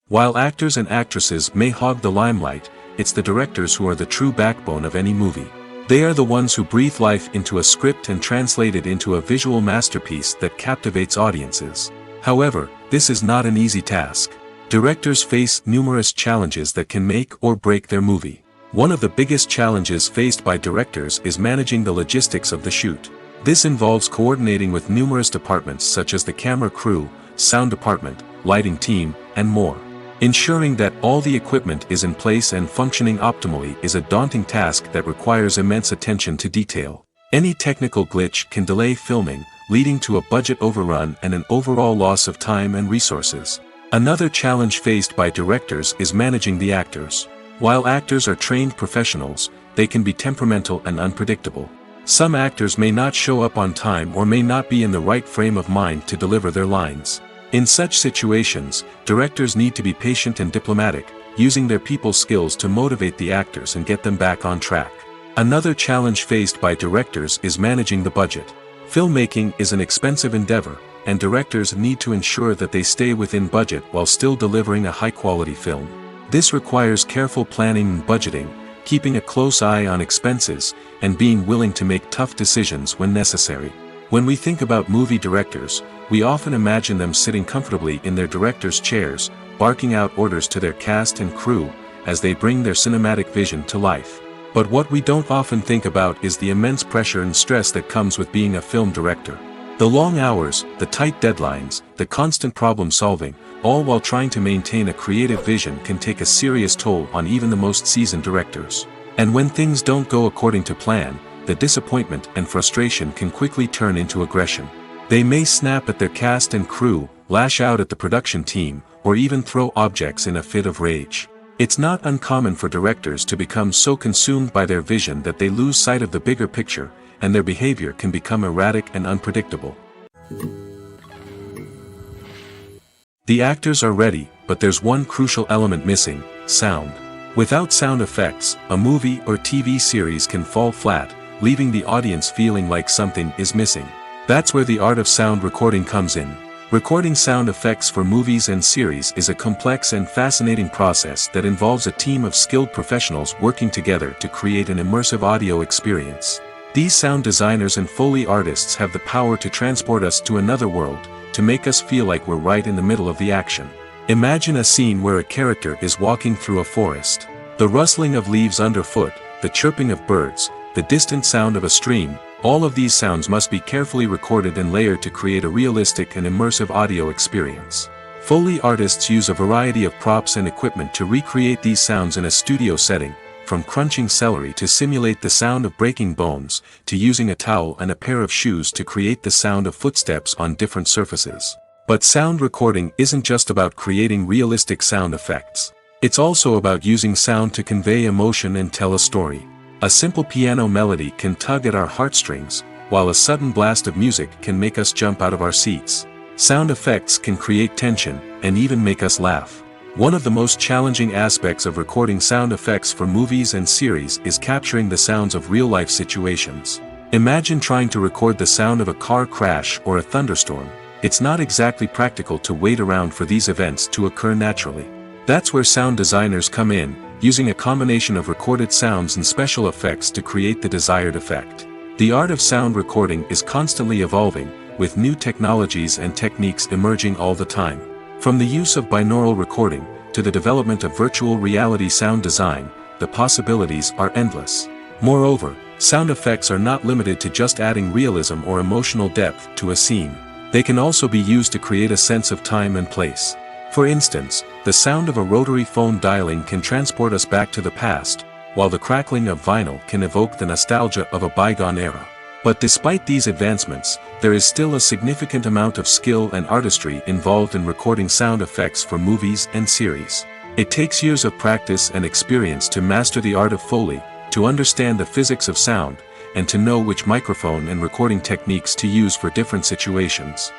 S2: While actors and actresses may hog the limelight, it's the directors who are the true backbone of any movie. They are the ones who breathe life into a script and translate it into a visual masterpiece that captivates audiences. However, this is not an easy task. Directors face numerous challenges that can make or break their movie. One of the biggest challenges faced by directors is managing the logistics of the shoot. This involves coordinating with numerous departments such as the camera crew, sound department, lighting team, and more. Ensuring that all the equipment is in place and functioning optimally is a daunting task that requires immense attention to detail. Any technical glitch can delay filming, leading to a budget overrun and an overall loss of time and resources. Another challenge faced by directors is managing the actors. While actors are trained professionals, they can be temperamental and unpredictable. Some actors may not show up on time or may not be in the right frame of mind to deliver their lines. In such situations, directors need to be patient and diplomatic, using their people skills to motivate the actors and get them back on track. Another challenge faced by directors is managing the budget. Filmmaking is an expensive endeavor, and directors need to ensure that they stay within budget while still delivering a high-quality film. This requires careful planning and budgeting, keeping a close eye on expenses, and being willing to make tough decisions when necessary. When we think about movie directors, we often imagine them sitting comfortably in their director's chairs, barking out orders to their cast and crew, as they bring their cinematic vision to life. But what we don't often think about is the immense pressure and stress that comes with being a film director. The long hours, the tight deadlines, the constant problem solving, all while trying to maintain a creative vision can take a serious toll on even the most seasoned directors. And when things don't go according to plan, the disappointment and frustration can quickly turn into aggression. They may snap at their cast and crew, lash out at the production team, or even throw objects in a fit of rage. It's not uncommon for directors to become so consumed by their vision that they lose sight of the bigger picture, and their behavior can become erratic and unpredictable. The actors are ready, but there's one crucial element missing: sound. Without sound effects, a movie or TV series can fall flat, leaving the audience feeling like something is missing. That's where the art of sound recording comes in. Recording sound effects for movies and series is a complex and fascinating process that involves a team of skilled professionals working together to create an immersive audio experience. These sound designers and Foley artists have the power to transport us to another world, to make us feel like we're right in the middle of the action. Imagine a scene where a character is walking through a forest. The rustling of leaves underfoot, the chirping of birds, the distant sound of a stream, all of these sounds must be carefully recorded and layered to create a realistic and immersive audio experience. Foley artists use a variety of props and equipment to recreate these sounds in a studio setting, from crunching celery to simulate the sound of breaking bones, to using a towel and a pair of shoes to create the sound of footsteps on different surfaces. But sound recording isn't just about creating realistic sound effects. It's also about using sound to convey emotion and tell a story. A simple piano melody can tug at our heartstrings, while a sudden blast of music can make us jump out of our seats. Sound effects can create tension, and even make us laugh. One of the most challenging aspects of recording sound effects for movies and series is capturing the sounds of real-life situations. Imagine trying to record the sound of a car crash or a thunderstorm. It's not exactly practical to wait around for these events to occur naturally. That's where sound designers come in, using a combination of recorded sounds and special effects to create the desired effect. The art of sound recording is constantly evolving, with new technologies and techniques emerging all the time. From the use of binaural recording, to the development of virtual reality sound design, the possibilities are endless. Moreover, sound effects are not limited to just adding realism or emotional depth to a scene. They can also be used to create a sense of time and place. For instance, the sound of a rotary phone dialing can transport us back to the past, while the crackling of vinyl can evoke the nostalgia of a bygone era. But despite these advancements, there is still a significant amount of skill and artistry involved in recording sound effects for movies and series. It takes years of practice and experience to master the art of Foley, to understand the physics of sound, and to know which microphone and recording techniques to use for different situations.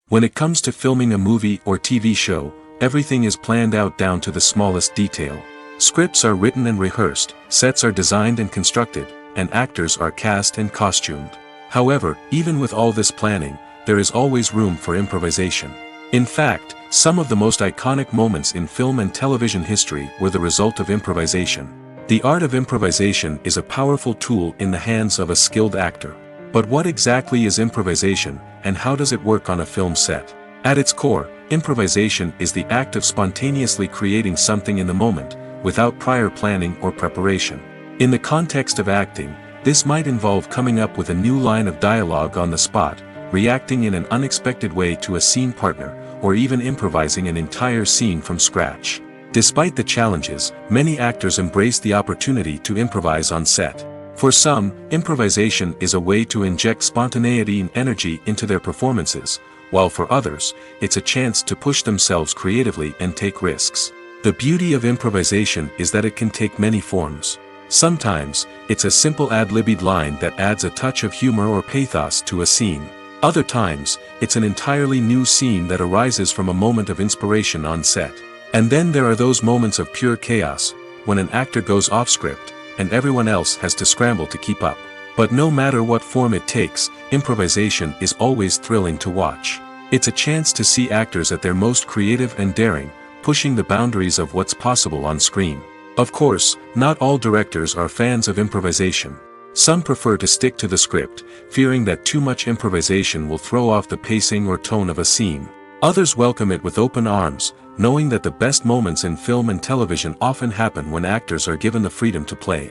S2: When it comes to filming a movie or TV show, everything is planned out down to the smallest detail. Scripts are written and rehearsed, sets are designed and constructed, and actors are cast and costumed. However, even with all this planning, there is always room for improvisation. In fact, some of the most iconic moments in film and television history were the result of improvisation. The art of improvisation is a powerful tool in the hands of a skilled actor. But what exactly is improvisation, and how does it work on a film set? At its core, improvisation is the act of spontaneously creating something in the moment, without prior planning or preparation. In the context of acting, this might involve coming up with a new line of dialogue on the spot, reacting in an unexpected way to a scene partner, or even improvising an entire scene from scratch. Despite the challenges, many actors embrace the opportunity to improvise on set. For some, improvisation is a way to inject spontaneity and energy into their performances, while for others, it's a chance to push themselves creatively and take risks. The beauty of improvisation is that it can take many forms. Sometimes, it's a simple ad-libbed line that adds a touch of humor or pathos to a scene. Other times, it's an entirely new scene that arises from a moment of inspiration on set. And then there are those moments of pure chaos, when an actor goes off script, and everyone else has to scramble to keep up. But no matter what form it takes, improvisation is always thrilling to watch. It's a chance to see actors at their most creative and daring, pushing the boundaries of what's possible on screen. Of course, not all directors are fans of improvisation. Some prefer to stick to the script, fearing that too much improvisation will throw off the pacing or tone of a scene. Others welcome it with open arms, knowing that the best moments in film and television often happen when actors are given the freedom to play.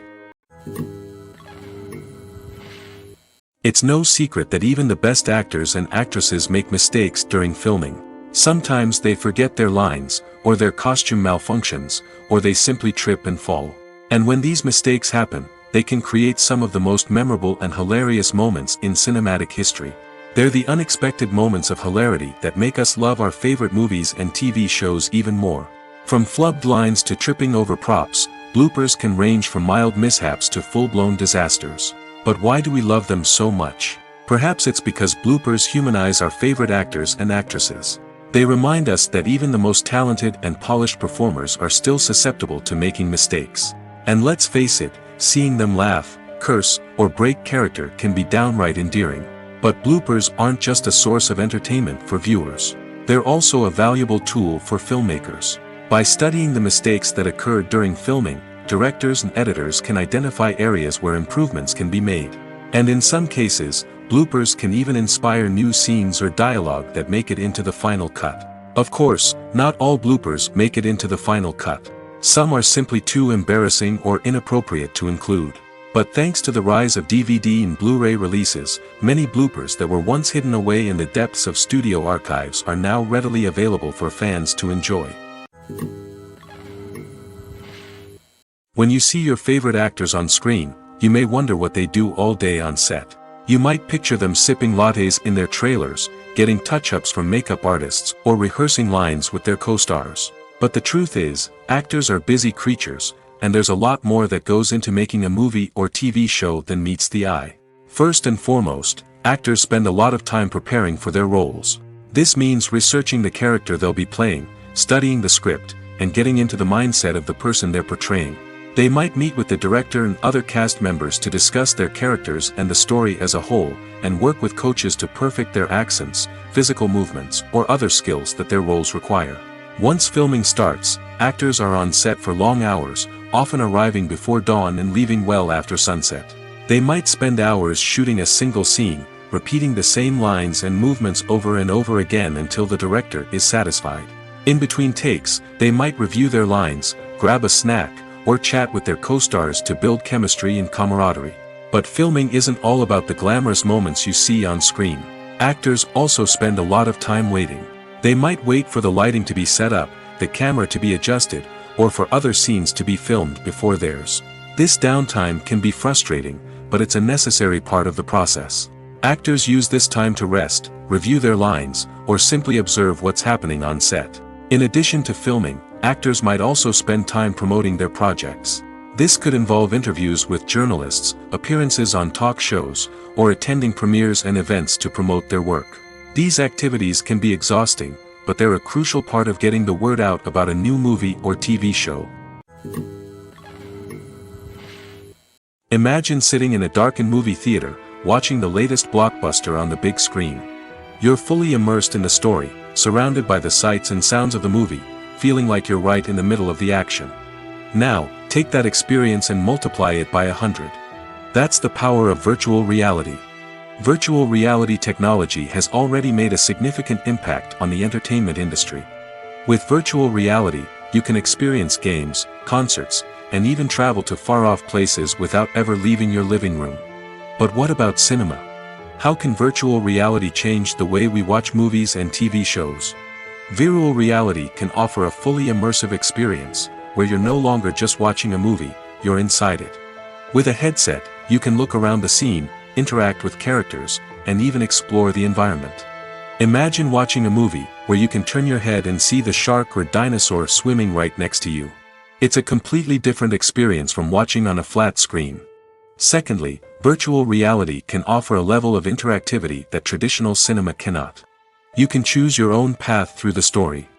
S2: It's no secret that even the best actors and actresses make mistakes during filming. Sometimes they forget their lines, or their costume malfunctions, or they simply trip and fall. And when these mistakes happen, they can create some of the most memorable and hilarious moments in cinematic history. They're the unexpected moments of hilarity that make us love our favorite movies and TV shows even more. From flubbed lines to tripping over props, bloopers can range from mild mishaps to full-blown disasters. But why do we love them so much? Perhaps it's because bloopers humanize our favorite actors and actresses. They remind us that even the most talented and polished performers are still susceptible to making mistakes. And let's face it, seeing them laugh, curse, or break character can be downright endearing. But bloopers aren't just a source of entertainment for viewers. They're also a valuable tool for filmmakers. By studying the mistakes that occurred during filming, directors and editors can identify areas where improvements can be made. And in some cases, bloopers can even inspire new scenes or dialogue that make it into the final cut. Of course, not all bloopers make it into the final cut. Some are simply too embarrassing or inappropriate to include. But thanks to the rise of DVD and Blu-ray releases, many bloopers that were once hidden away in the depths of studio archives are now readily available for fans to enjoy. When you see your favorite actors on screen, you may wonder what they do all day on set. You might picture them sipping lattes in their trailers, getting touch-ups from makeup artists, or rehearsing lines with their co-stars. But the truth is, actors are busy creatures, and there's a lot more that goes into making a movie or TV show than meets the eye. First and foremost, actors spend a lot of time preparing for their roles. This means researching the character they'll be playing, studying the script, and getting into the mindset of the person they're portraying. They might meet with the director and other cast members to discuss their characters and the story as a whole, and work with coaches to perfect their accents, physical movements, or other skills that their roles require. Once filming starts, actors are on set for long hours, often arriving before dawn and leaving well after sunset. They might spend hours shooting a single scene, repeating the same lines and movements over and over again until the director is satisfied. In between takes, they might review their lines, grab a snack, or chat with their co-stars to build chemistry and camaraderie. But filming isn't all about the glamorous moments you see on screen. Actors also spend a lot of time waiting. They might wait for the lighting to be set up, the camera to be adjusted, or for other scenes to be filmed before theirs. This downtime can be frustrating, but it's a necessary part of the process. Actors use this time to rest, review their lines, or simply observe what's happening on set. In addition to filming, actors might also spend time promoting their projects. This could involve interviews with journalists, appearances on talk shows, or attending premieres and events to promote their work. These activities can be exhausting, but they're a crucial part of getting the word out about a new movie or TV show. Imagine sitting in a darkened movie theater, watching the latest blockbuster on the big screen. You're fully immersed in the story, surrounded by the sights and sounds of the movie, feeling like you're right in the middle of the action. Now, Take that experience and multiply it by 100. That's the power of virtual reality. Virtual reality technology has already made a significant impact on the entertainment industry. With virtual reality, you can experience games, concerts, and even travel to far-off places without ever leaving your living room. But what about cinema? How can virtual reality change the way we watch movies and TV shows? Virtual reality can offer a fully immersive experience, where you're no longer just watching a movie, you're inside it. With a headset, you can look around the scene, interact with characters, and even explore the environment. Imagine watching a movie where you can turn your head and see the shark or dinosaur swimming right next to you. It's a completely different experience from watching on a flat screen. Secondly, virtual reality can offer a level of interactivity that traditional cinema cannot. You can choose your own path through the story.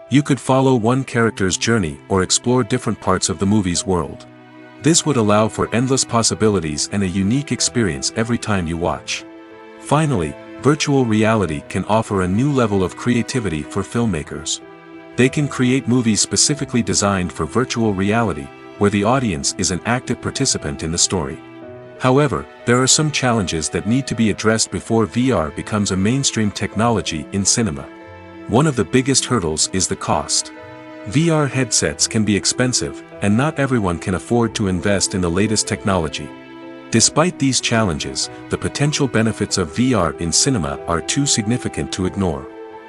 S2: You could follow one character's journey or explore different parts of the movie's world. This would allow for endless possibilities and a unique experience every time you watch. Finally, virtual reality can offer a new level of creativity for filmmakers. They can create movies specifically designed for virtual reality, where the audience is an active participant in the story. However, there are some challenges that need to be addressed before VR becomes a mainstream technology in cinema. One of the biggest hurdles is the cost. VR headsets can be expensive, and not everyone can afford to invest in the latest technology. Despite these challenges, the potential benefits of VR in cinema are too significant to ignore.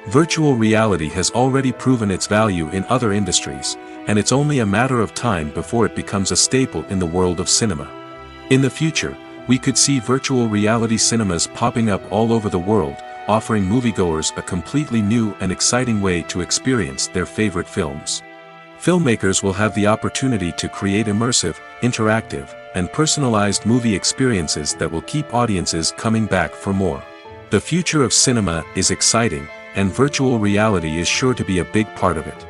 S2: Virtual reality has already proven its value in other industries, and it's only a matter of time before it becomes a staple in the world of cinema. In the future, we could see virtual reality cinemas popping up all over the world, offering moviegoers a completely new and exciting way to experience their favorite films. Filmmakers will have the opportunity to create immersive, interactive, and personalized movie experiences that will keep audiences coming back for more. The future of cinema is exciting, and virtual reality is sure to be a big part of it.